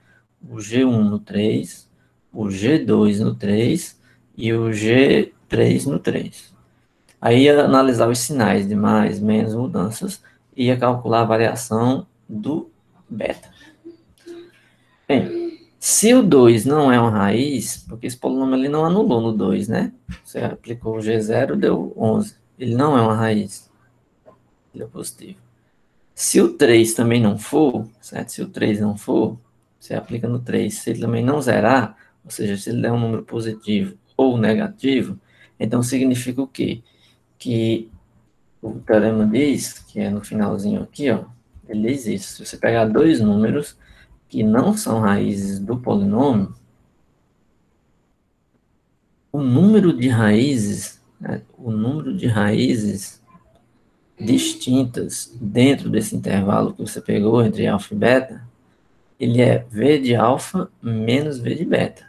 o G1 no 3, o G2 no 3 e o G3 no 3. Aí ia analisar os sinais de mais, menos mudanças e ia calcular a variação do beta. Bem, se o 2 não é uma raiz, porque esse polinômio ali não anulou no 2, né? Você aplicou o G0, deu 11. Ele não é uma raiz. Ele é positivo. Se o 3 também não for, certo? Se o 3 não for, você aplica no 3. Se ele também não zerar, ou seja, se ele der um número positivo ou negativo, então significa o quê? Que o teorema diz, que é no finalzinho aqui, ó, ele diz isso. Se você pegar dois números que não são raízes do polinômio, o número de raízes, né, o número de raízes distintas dentro desse intervalo que você pegou entre alfa e beta, ele é V de alfa menos V de beta,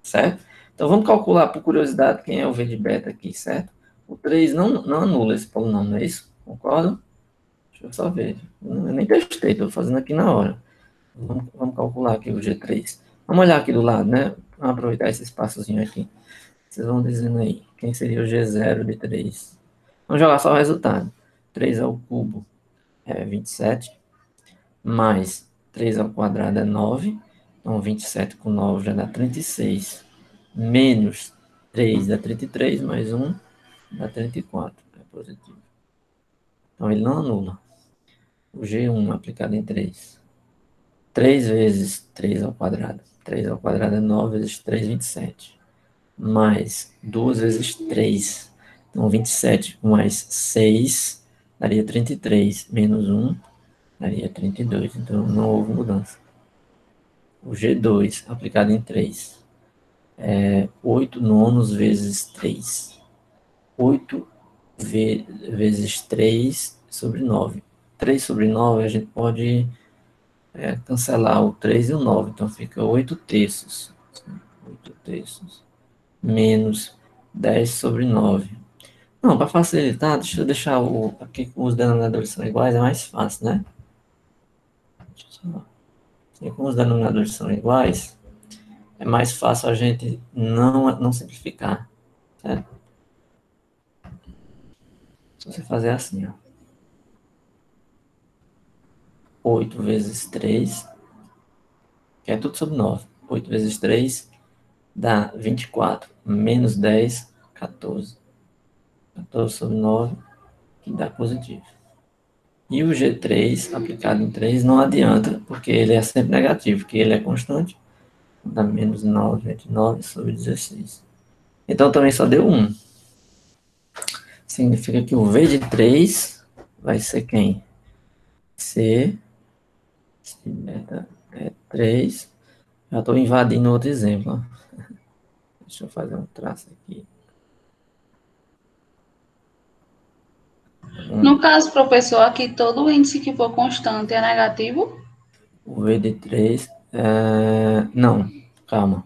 certo? Então vamos calcular por curiosidade quem é o V de beta aqui, certo? O 3 não anula esse polinômio, não é isso? Concordam? Deixa eu só ver. Eu nem testei, estou fazendo aqui na hora. Vamos calcular aqui o G3. Vamos olhar aqui do lado, né? Vamos aproveitar esse espaçozinho aqui. Vocês vão dizendo aí, quem seria o G0 de 3? Vamos jogar só o resultado. 3 ao cubo é 27, mais 3 ao quadrado é 9. Então, 27 com 9 já dá 36. Menos 3 dá 33, mais 1 dá 34. É positivo. Então, ele não anula. O G1 aplicado em 3. 3 vezes 3 ao quadrado. 3 ao quadrado é 9 vezes 3, 27. Mais 2 vezes 3. Então, 27 mais 6 daria 33. Menos 1 daria 32. Então, não houve mudança. O G2 aplicado em 3 é 8 nonos vezes 3. 8 vezes 3 sobre 9. 3 sobre 9 a gente pode cancelar o 3 e o 9. Então fica 8 terços. 8 terços. Menos 10 sobre 9. Não, para facilitar, deixa eu deixar aqui com os denominadores são iguais, é mais fácil, né? E como os denominadores são iguais, é mais fácil a gente não simplificar, certo? Se você fazer assim, ó. 8 vezes 3, que é tudo sobre 9. 8 vezes 3 dá 24, menos 10, 14. 14 sobre 9, que dá positivo. E o G3 aplicado em 3 não adianta, porque ele é sempre negativo, porque ele é constante. Dá menos 9, 29 sobre 16. Então também só deu 1. Significa que o V de 3 vai ser quem? C beta é 3. Já estou invadindo outro exemplo. Ó. Deixa eu fazer um traço aqui. No caso, professor, aqui todo índice que for constante é negativo? O V de 3. Não, calma.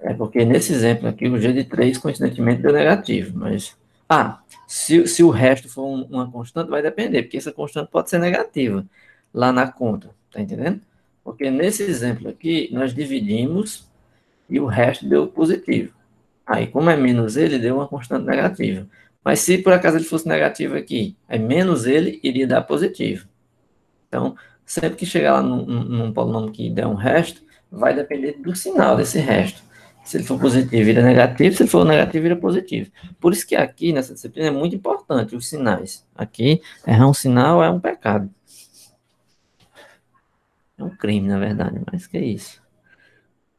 É porque nesse exemplo aqui, o G de 3 coincidentemente deu negativo. Mas. Se o resto for uma constante, vai depender, porque essa constante pode ser negativa lá na conta. Tá entendendo? Porque nesse exemplo aqui, nós dividimos e o resto deu positivo. Aí, como é menos ele, deu uma constante negativa. Mas se por acaso ele fosse negativo aqui, aí menos ele iria dar positivo. Então, sempre que chegar lá num polinômio que der um resto, vai depender do sinal desse resto. Se ele for positivo, vira negativo. Se ele for negativo, vira positivo. Por isso que aqui, nessa disciplina, é muito importante os sinais. Aqui, errar um sinal é um pecado. É um crime, na verdade, mas que é isso.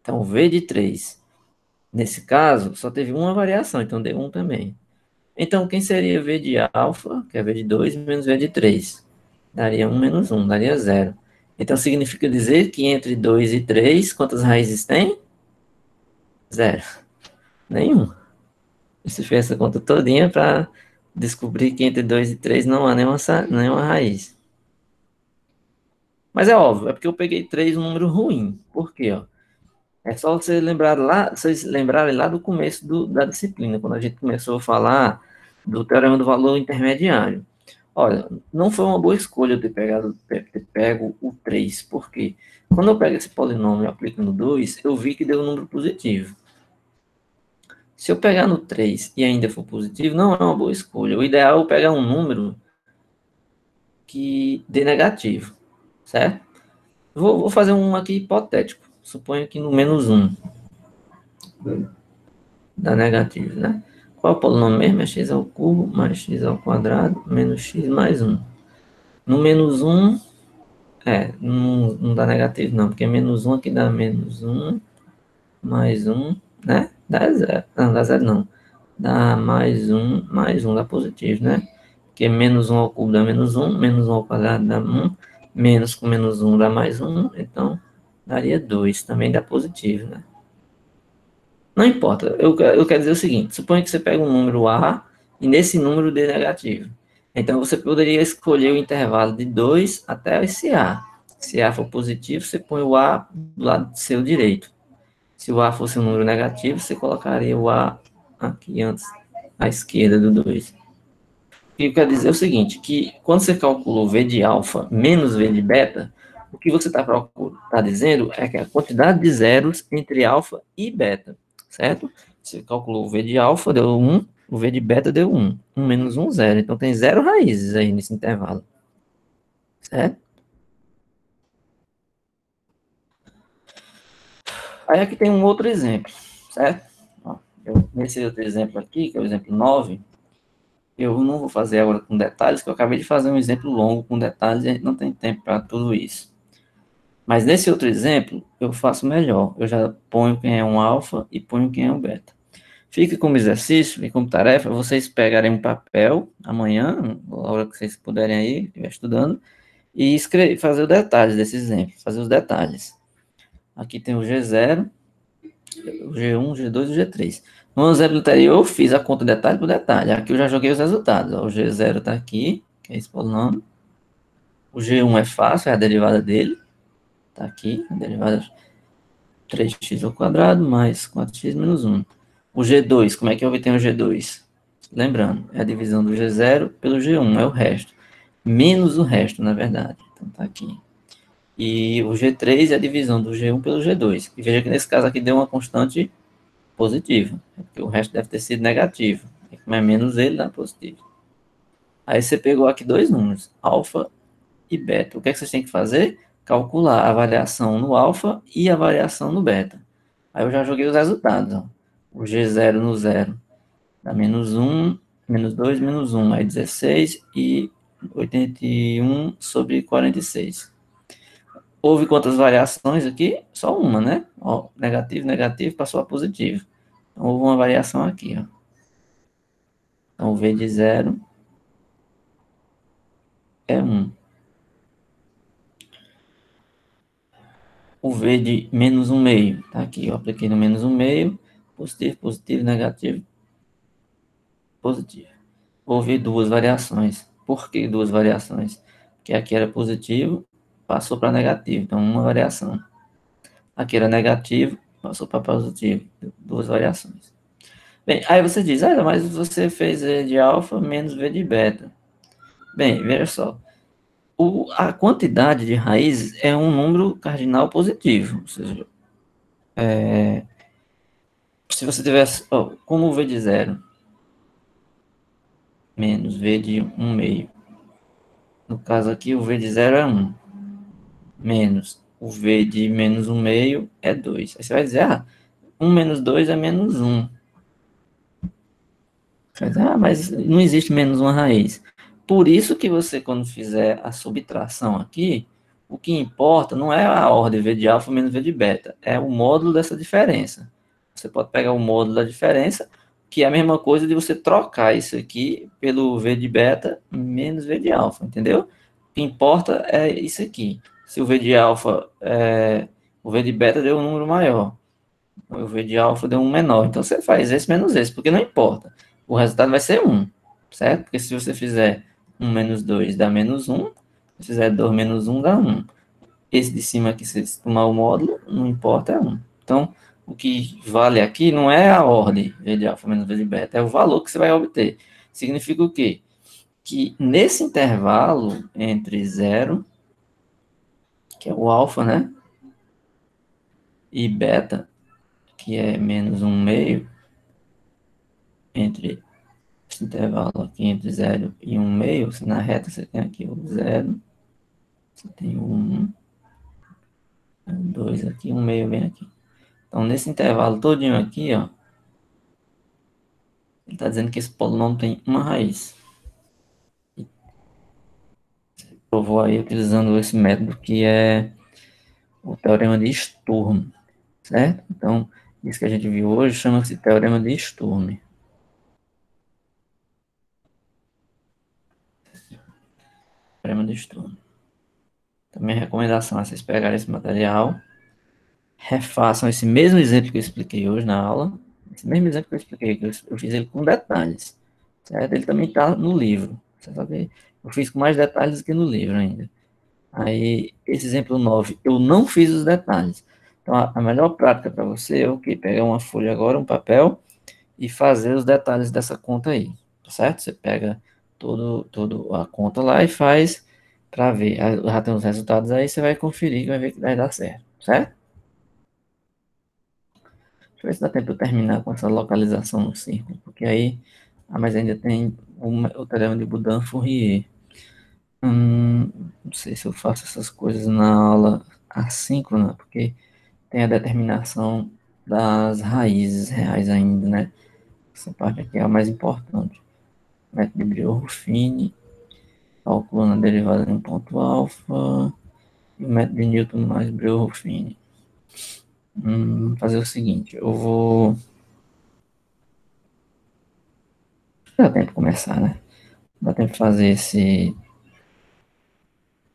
Então, V de 3. Nesse caso, só teve uma variação, então deu 1 também. Então, quem seria V de alfa, que é V de 2, menos V de 3? Daria 1 menos 1, daria 0. Então, significa dizer que entre 2 e 3, quantas raízes tem? 0. Nenhum. Você fez essa conta todinha para descobrir que entre 2 e 3 não há nenhuma raiz. Mas é óbvio, é porque eu peguei 3 um número ruim. Por quê? Ó? É só vocês lembrarem lá do começo da disciplina, quando a gente começou a falar do teorema do valor intermediário. Olha, não foi uma boa escolha ter pego o 3, porque quando eu pego esse polinômio e aplico no 2, eu vi que deu um número positivo. Se eu pegar no 3 e ainda for positivo, não é uma boa escolha. O ideal é eu pegar um número que dê negativo, certo? Vou fazer um aqui hipotético. Suponho que no menos 1 dá negativo, né? Qual é o polinômio mesmo? É x ao cubo mais x ao quadrado menos x mais 1. No menos 1, não dá negativo não, porque menos 1 aqui dá menos 1 mais 1, né? Dá 0. Não, dá 0 não. Dá mais 1 dá positivo, né? Porque menos 1 ao cubo dá menos 1, menos 1 ao quadrado dá 1, menos com menos 1 dá mais 1, então daria 2, também dá positivo, né? Não importa, eu quero dizer o seguinte, suponha que você pega um número A e nesse número dê negativo. Então você poderia escolher o intervalo de 2 até esse A. Se A for positivo, você põe o A do lado do seu direito. Se o A fosse um número negativo, você colocaria o A aqui antes, à esquerda do 2. O que quer dizer é o seguinte, que quando você calcula o V de alfa menos V de beta, o que você está dizendo é que a quantidade de zeros entre alfa e beta, certo? Você calculou o V de alfa, deu 1, o V de beta deu 1. 1 menos 1, 0. Então tem 0 raízes aí nesse intervalo, certo? Aí aqui tem um outro exemplo, certo? Ó, nesse outro exemplo aqui, que é o exemplo 9, eu não vou fazer agora com detalhes, porque eu acabei de fazer um exemplo longo com detalhes e a gente não tem tempo para tudo isso. Mas nesse outro exemplo, eu faço melhor. Eu já ponho quem é um alfa e ponho quem é um beta. Fica como exercício e como tarefa, vocês pegarem um papel amanhã, a hora que vocês puderem aí, estiver estudando, e fazer os detalhes desse exemplo, fazer os detalhes. Aqui tem o G0, o G1, o G2 e o G3. No exemplo anterior, eu fiz a conta detalhe por detalhe. Aqui eu já joguei os resultados. Ó, o G0 está aqui, que é esse polinômio. O G1 é fácil, é a derivada dele. Está aqui, a derivada 3x ao quadrado mais 4x menos 1. O G2, como é que eu obtenho o G2? Lembrando, é a divisão do G0 pelo G1, é o resto. Menos o resto, na verdade. Então, tá aqui. E o G3 é a divisão do G1 pelo G2. E veja que nesse caso aqui deu uma constante positiva, porque o resto deve ter sido negativo. E como é menos ele, dá positivo. Aí você pegou aqui dois números, alfa e beta. O que é que vocês têm que fazer? Calcular a variação no alfa e a variação no beta. Aí eu já joguei os resultados. Ó. O G0 no 0 dá menos 1, menos 2, menos 1. Aí 16 e 81 sobre 46. Houve quantas variações aqui? Só uma, né? Ó, negativo, negativo, passou a positivo. Então, houve uma variação aqui. Ó. Então, o V de 0 é 1. O V de menos 1 meio. Tá aqui, eu apliquei no menos 1 meio. Positivo, positivo, negativo, positivo. Houve duas variações. Por que duas variações? Porque aqui era positivo, passou para negativo. Então, uma variação. Aqui era negativo, passou para positivo. Duas variações. Bem, aí você diz, mas você fez V de alfa menos V de beta. Bem, veja só. A quantidade de raízes é um número cardinal positivo. Ou seja, se você tivesse, como V de 0 menos V de 1 meio. No caso aqui, o V de 0 é 1. Menos o V de menos 1 meio é 2. Aí você vai dizer, 1 menos 2 é menos 1. Mas não existe menos uma raiz. Por isso que você, quando fizer a subtração aqui, o que importa não é a ordem V de alfa menos V de beta, é o módulo dessa diferença. Você pode pegar o módulo da diferença, que é a mesma coisa de você trocar isso aqui pelo V de beta menos V de alfa, entendeu? O que importa é isso aqui. Se o V de alfa, o V de beta deu um número maior, o V de alfa deu um menor. Então você faz esse menos esse, porque não importa. O resultado vai ser 1, certo? Porque se você fizer 1 menos 2 dá menos 1, se fizer 2 menos 1 dá 1. Esse de cima aqui, se tomar o módulo, não importa, é 1. Então, o que vale aqui não é a ordem, V de alfa menos V de beta, é o valor que você vai obter. Significa o quê? Que nesse intervalo entre 0, que é o alfa, né? E beta, que é menos 1 meio, entre esse intervalo aqui entre 0 e 1 meio, se na reta você tem aqui o 0, você tem o 1, o 2 aqui, 1 meio vem aqui. Então, nesse intervalo todinho aqui, ó, ele está dizendo que esse polinômio tem uma raiz. Provou aí utilizando esse método que é o teorema de Sturm, certo? Então, isso que a gente viu hoje chama-se teorema de Sturm. Teorema de Sturm. Então, minha recomendação é vocês pegarem esse material, refaçam esse mesmo exemplo que eu expliquei hoje na aula, esse mesmo exemplo que eu expliquei, que eu fiz ele com detalhes, certo? Ele também está no livro, você sabe? Eu fiz com mais detalhes do que no livro ainda. Aí, esse exemplo 9, eu não fiz os detalhes. Então, a melhor prática para você é o quê? Pegar uma folha agora, um papel, e fazer os detalhes dessa conta aí, tá certo? Você pega todo a conta lá e faz para ver. Já tem os resultados aí, você vai conferir e vai ver que vai dar certo, certo? Deixa eu ver se dá tempo de eu terminar com essa localização no círculo, porque aí, mas ainda tem o teorema de Boudin-Fourier. Não sei se eu faço essas coisas na aula assíncrona, porque tem a determinação das raízes reais ainda, né? Essa parte aqui é a mais importante. Método de Brillouin-Ruffini, calculando a derivada de um ponto alfa, e o método de Newton mais Brillouin-Ruffini. Vou fazer o seguinte, eu vou... Dá tempo de começar, né? Dá tempo de fazer esse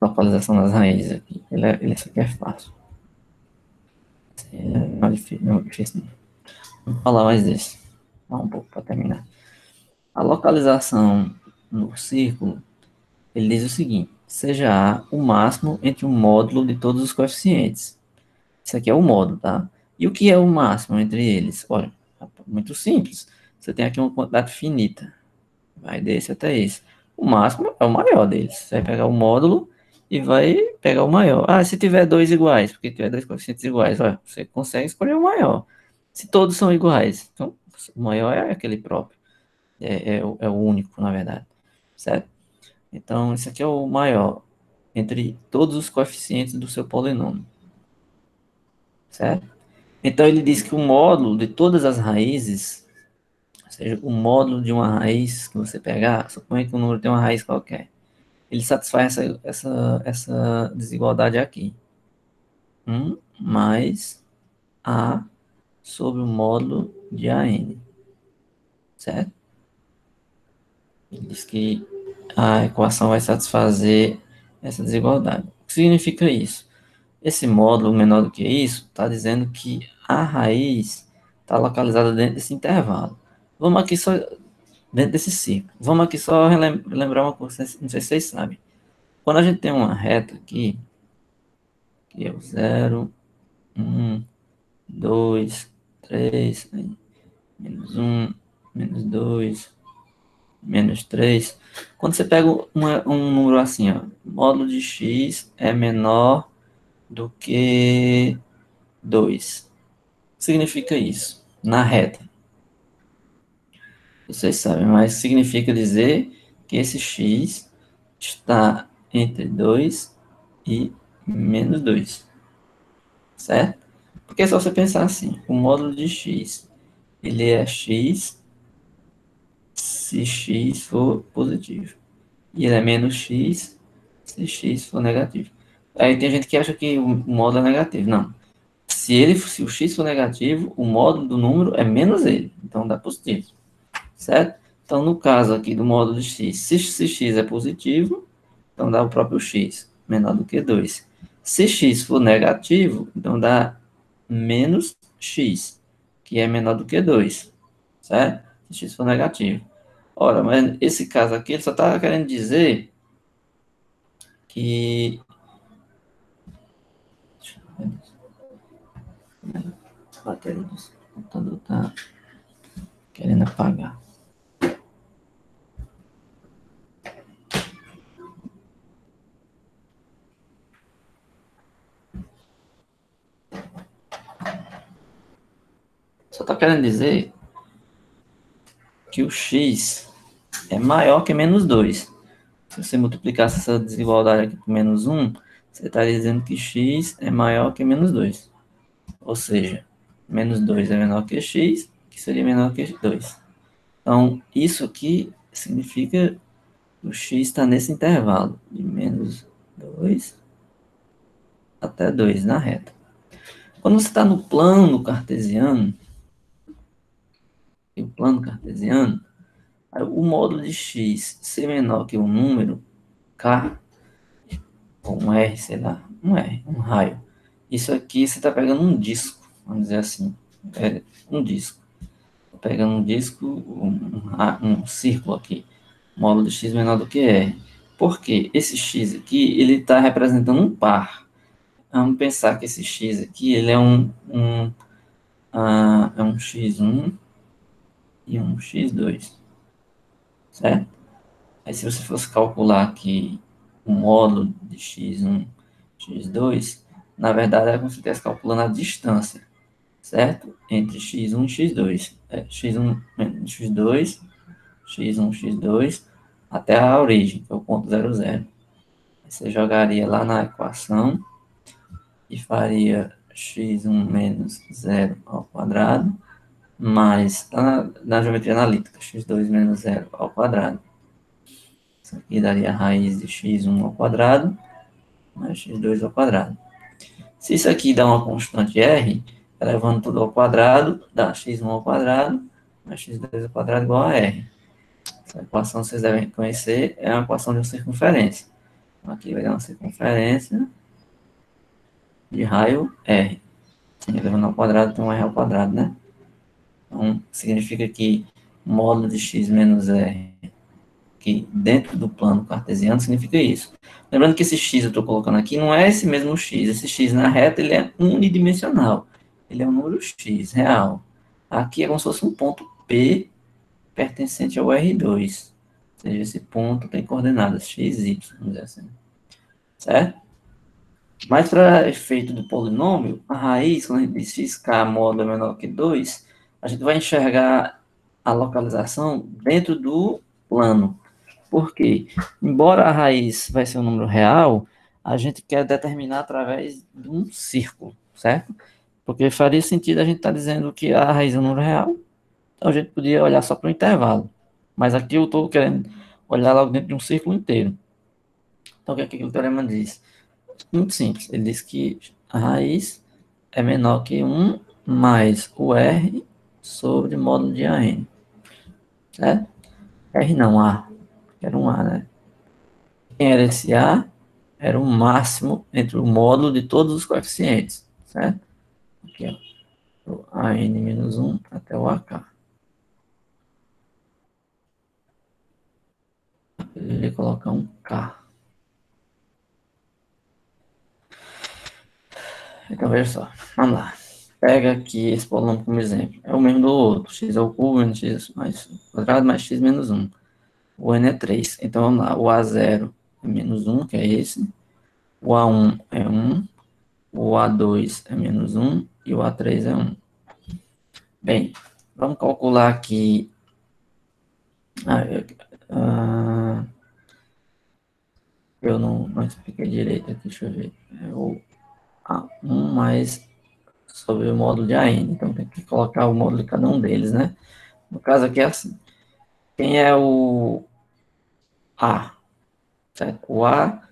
localização das raízes aqui. Isso aqui é fácil. Não é difícil, não. Vamos falar mais desse. Dá um pouco para terminar. A localização no círculo, ele diz o seguinte: seja A o máximo entre o módulo de todos os coeficientes. Isso aqui é o módulo, tá? E o que é o máximo entre eles? Olha, muito simples. Você tem aqui uma quantidade finita. Vai desse até esse. O máximo é o maior deles. Você vai pegar o módulo e vai pegar o maior. Ah, se tiver dois iguais, porque tiver dois coeficientes iguais, olha, você consegue escolher o maior. Se todos são iguais, então o maior é aquele próprio. É o único, na verdade. Certo? Então, esse aqui é o maior entre todos os coeficientes do seu polinômio. Certo? Então, ele diz que o módulo de todas as raízes, ou seja, o módulo de uma raiz que você pegar, suponha que o número tem uma raiz qualquer, ele satisfaz essa desigualdade aqui. 1 mais A sobre o módulo de AN. Certo? Ele diz que a equação vai satisfazer essa desigualdade. O que significa isso? Esse módulo menor do que isso está dizendo que a raiz está localizada dentro desse intervalo. Vamos aqui só, dentro desse ciclo. Vamos aqui só lembrar uma coisa, não sei se vocês sabem. Quando a gente tem uma reta aqui, que é o 0, 1, 2, 3, menos 1, menos 2, menos 3. Quando você pega um número assim, ó, módulo de x é menor do que 2. O que significa isso? Na reta. Vocês sabem, mas significa dizer que esse x está entre 2 e menos 2. Certo? Porque é só você pensar assim, o módulo de x, ele é x se x for positivo. E ele é menos x se x for negativo. Aí tem gente que acha que o módulo é negativo. Não. Se o x for negativo, o módulo do número é menos ele. Então dá positivo. Certo? Então, no caso aqui do módulo de x, se x é positivo, então dá o próprio x, menor do que 2. Se x for negativo, então dá menos x, que é menor do que 2. Certo? Se x for negativo. Ora, mas esse caso aqui, ele só está querendo dizer que... A bateria do computador está querendo apagar. Só está querendo dizer que o x é maior que menos 2. Se você multiplicasse essa desigualdade aqui por menos 1, você estaria dizendo que x é maior que menos 2. Ou seja, menos 2 é menor que x, que seria menor que 2. Então, isso aqui significa que o x está nesse intervalo, de menos 2 até 2 na reta. Quando você está no plano cartesiano, o módulo de x ser menor que um número, k, ou um r, sei lá, um raio. Isso aqui você está pegando um disco, vamos dizer assim, é um disco. Tô pegando um disco, um círculo aqui, módulo de x menor do que r. Por quê? Esse x aqui, ele está representando um par. Vamos pensar que esse x aqui, ele é é um x1 e um x2, certo? Aí se você fosse calcular aqui o módulo de x1, x2, na verdade é como se você estivesse calculando a distância, certo? Entre x1 e x2. X1 menos x2, x1, x2, até a origem, que é o ponto 0, 0. Você jogaria lá na equação e faria x1 menos 0 ao quadrado, mais, na geometria analítica, x2 menos 0 ao quadrado. Isso aqui daria a raiz de x1 ao quadrado, mais x2 ao quadrado. Se isso aqui dá uma constante r, elevando tudo ao quadrado, dá x1 ao quadrado, mais x2 ao quadrado igual a r. Essa equação vocês devem conhecer, é uma equação de uma circunferência. Então, aqui vai dar uma circunferência de raio r. Elevando ao quadrado tem um r ao quadrado, né? Então, significa que módulo de x menos r, que dentro do plano cartesiano, significa isso. Lembrando que esse x eu estou colocando aqui não é esse mesmo x. Esse x na reta ele é unidimensional. Ele é um número x real. Aqui é como se fosse um ponto P pertencente ao R2. Ou seja, esse ponto tem coordenadas x, y, vamos dizer assim. Certo? Mas para efeito do polinômio, a raiz, quando a gente diz xk módulo é menor que 2, a gente vai enxergar a localização dentro do plano. Por quê? Embora a raiz vai ser um número real, a gente quer determinar através de um círculo, certo? Porque faria sentido a gente estar dizendo que a raiz é um número real, então a gente podia olhar só para o intervalo. Mas aqui eu estou querendo olhar logo dentro de um círculo inteiro. Então o que é que o teorema diz? Muito simples. Ele diz que a raiz é menor que 1 mais o R sobre módulo de AN. Certo? R não, A. Era um A, né? Quem era esse A? Era o máximo entre o módulo de todos os coeficientes. Certo? Aqui, ó. Do AN menos 1 até o AK. Ele ia colocar um K. Então, veja só. Vamos lá. Pega aqui esse polinômio como exemplo. É o mesmo do outro. X ao cubo menos x mais quadrado mais x menos 1. O n é 3. Então, vamos lá. O A0 é menos 1, que é esse. O A1 é 1. O A2 é menos 1. E o A3 é 1. Bem, vamos calcular aqui. Eu não expliquei direito aqui. Deixa eu ver. É o A1 mais sobre o módulo de AN. Então, tem que colocar o módulo de cada um deles, né? No caso aqui é assim. Quem é o A? Certo? O A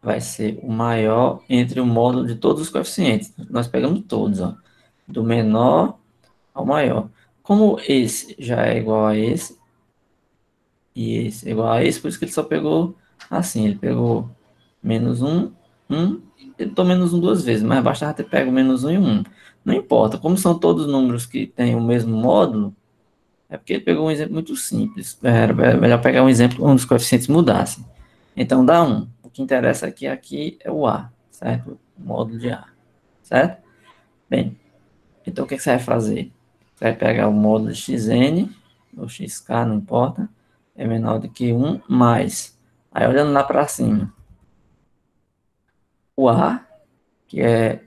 vai ser o maior entre o módulo de todos os coeficientes. Nós pegamos todos, ó, do menor ao maior. Como esse já é igual a esse, e esse é igual a esse, por isso que ele só pegou assim, ele pegou menos um, ele botou menos um duas vezes, mas bastava ter pego menos um e um. Não importa, como são todos números que têm o mesmo módulo, é porque ele pegou um exemplo muito simples. Era melhor pegar um exemplo onde os coeficientes mudassem. Então dá 1. O que interessa aqui é o A, certo? O módulo de A, certo? Bem, então o que você vai fazer? Você vai pegar o módulo de xn, ou xk, não importa, é menor do que 1 mais. Aí olhando lá para cima, o A, que é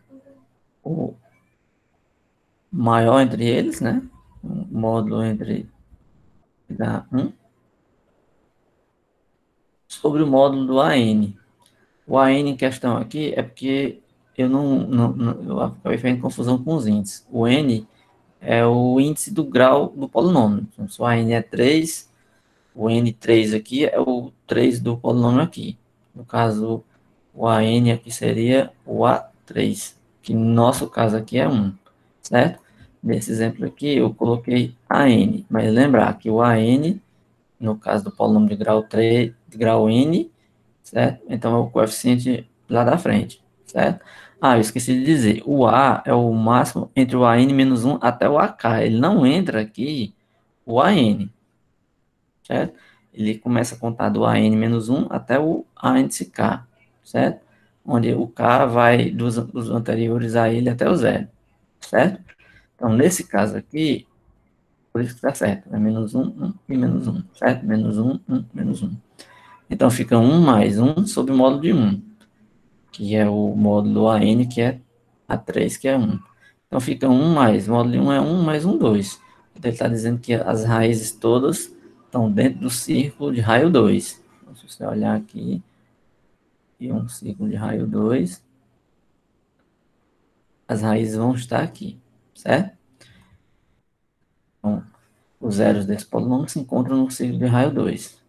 o maior entre eles, né? O módulo entre dá 1, sobre o módulo do AN. O AN em questão aqui é porque eu acabei fazendo confusão com os índices. O N é o índice do grau do polinômio. Então, se o AN é 3, o N3 aqui é o 3 do polinômio aqui. No caso, o AN aqui seria o A3, que no nosso caso aqui é 1, certo? Nesse exemplo aqui eu coloquei AN, mas lembrar que o AN, no caso do polinômio de grau 3, de grau N, certo? Então é o coeficiente lá da frente, certo? Ah, eu esqueci de dizer, o A é o máximo entre o AN menos 1 até o AK, ele não entra aqui o AN, certo? Ele começa a contar do AN menos 1 até o AN de K, certo? Onde o K vai dos anteriores a ele até o zero, certo? Então, nesse caso aqui, por isso que está certo, é menos 1, 1 e menos 1, certo? Menos 1, 1, menos 1. Então, fica 1 mais 1 sobre o módulo de 1, que é o módulo AN, que é A3, que é 1. Então, fica 1 mais, o módulo de 1 é 1 mais 1, 2. Então, ele está dizendo que as raízes todas estão dentro do círculo de raio 2. Então, se você olhar aqui, e um círculo de raio 2, as raízes vão estar aqui, certo? Então, os zeros desse polinômio se encontram no círculo de raio 2.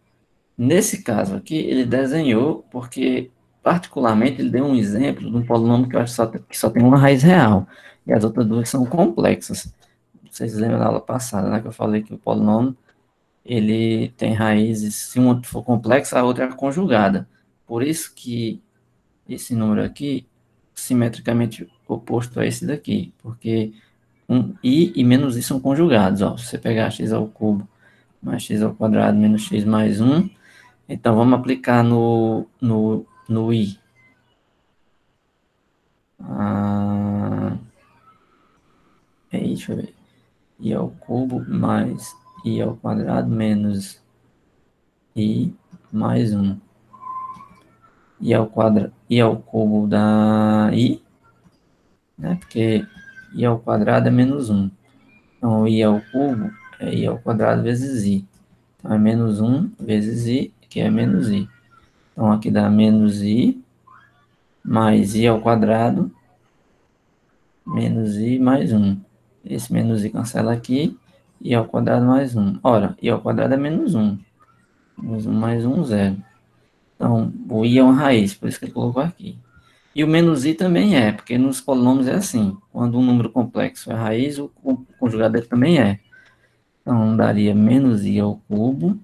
Nesse caso aqui, ele desenhou, porque, particularmente, ele deu um exemplo de um polinômio que eu acho que só tem uma raiz real, e as outras duas são complexas. Vocês lembram da aula passada, né, que eu falei que o polinômio, ele tem raízes, se uma for complexa, a outra é conjugada. Por isso que esse número aqui, simetricamente oposto a esse daqui, porque i e menos i são conjugados. Ó. Se você pegar x ao cubo mais x ao quadrado menos x mais 1, então vamos aplicar no i. Aí, deixa eu ver. I ao cubo mais i ao quadrado menos i mais 1. I ao cubo dá i, né? Porque i ao quadrado é menos 1. Então, i ao cubo é i ao quadrado vezes i. Então, é menos 1 vezes i, que é menos i. Então, aqui dá menos i mais i ao quadrado menos i mais 1. Esse menos i cancela aqui, i ao quadrado mais 1. Ora, i ao quadrado é menos 1. Menos 1 mais 1, 0. Então, o i é uma raiz, por isso que ele colocou aqui. E o menos i também é, porque nos polinômios é assim. Quando um número complexo é raiz, o conjugado dele também é. Então, daria menos i ao cubo,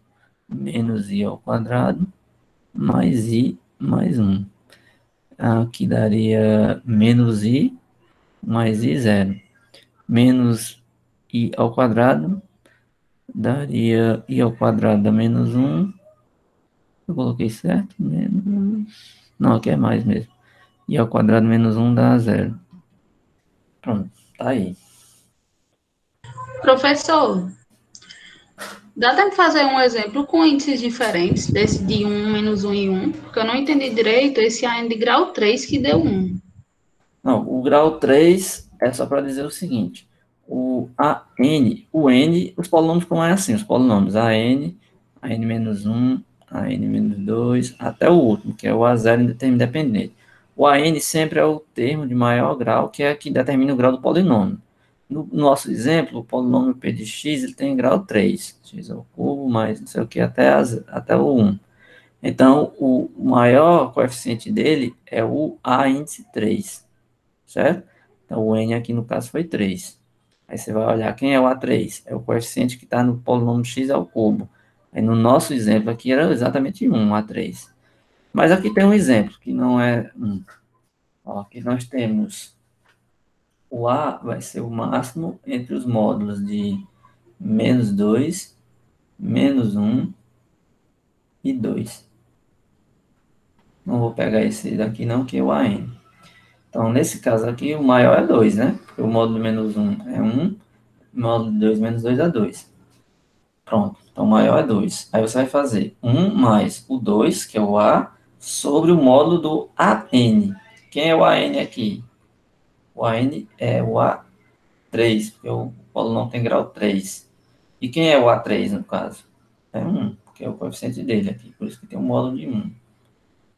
menos i ao quadrado, mais i mais 1. Aqui daria menos i mais i, 0. Menos i ao quadrado, daria i ao quadrado dá menos 1. Eu coloquei certo? Menos... Não, aqui é mais mesmo. I ao quadrado menos 1 dá 0. Pronto, tá aí. Professor, dá para fazer um exemplo com índices diferentes, desse de 1, menos 1 e 1? Porque eu não entendi direito esse AN de grau 3 que deu 1. Não, o grau 3 é só para dizer o seguinte. O N, os polinômios como é assim, os polinômios AN menos 1, AN menos 2, até o último, que é o A0 independente. O AN sempre é o termo de maior grau, que é que determina o grau do polinômio. No nosso exemplo, o polinômio P de x ele tem grau 3, x ao cubo mais não sei o que, até o 1. Então, o maior coeficiente dele é o A índice 3, certo? Então, o N aqui no caso foi 3. Aí você vai olhar quem é o A3, é o coeficiente que está no polinômio x ao cubo. Aí no nosso exemplo aqui era exatamente 1, A3. Mas aqui tem um exemplo que não é 1. Ó, aqui nós temos o A vai ser o máximo entre os módulos de -2, -1 e 2. Não vou pegar esse daqui não, que é o AN. Então, nesse caso aqui, o maior é 2, né? Porque o módulo -1 é 1, o módulo 2 menos 2 é 2. Pronto, então o maior é 2. Aí você vai fazer 1 mais o 2, que é o A, sobre o módulo do AN. Quem é o AN aqui? O AN é o A3, porque o polinômio tem grau 3. E quem é o A3, no caso? É 1, porque é o coeficiente dele aqui, por isso que tem um módulo de 1.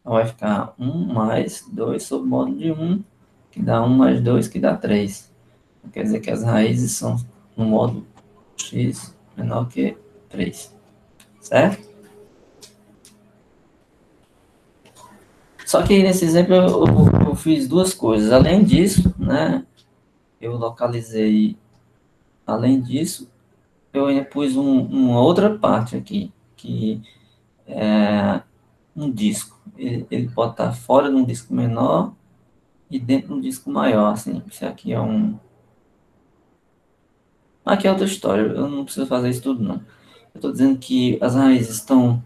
Então vai ficar 1 mais 2 sobre o módulo de 1, que dá 1 mais 2, que dá 3. Quer dizer que as raízes são no módulo x menor que 3, certo? Só que nesse exemplo eu fiz duas coisas. Além disso, né, eu localizei, além disso, eu ainda pus uma outra parte aqui, que é um disco. Ele pode estar fora de um disco menor e dentro de um disco maior, assim. Isso aqui é um... Aqui é outra história, eu não preciso fazer isso tudo, não. Eu estou dizendo que as raízes estão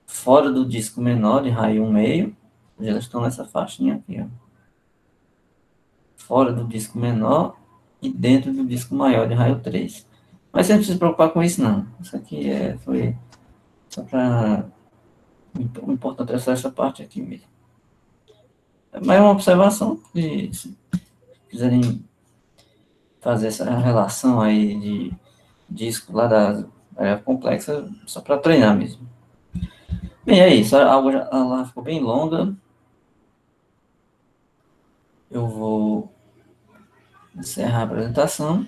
fora do disco menor, de raio 1,5, elas estão nessa faixinha aqui, ó. Fora do disco menor e dentro do disco maior, de raio 3. Mas você não precisa se preocupar com isso, não. Isso aqui foi só para... O importante é só essa parte aqui mesmo. Mas é uma observação que, se quiserem fazer essa relação aí de disco lá da área complexa, só para treinar mesmo. Bem, é isso. A aula lá ficou bem longa. Eu vou encerrar a apresentação.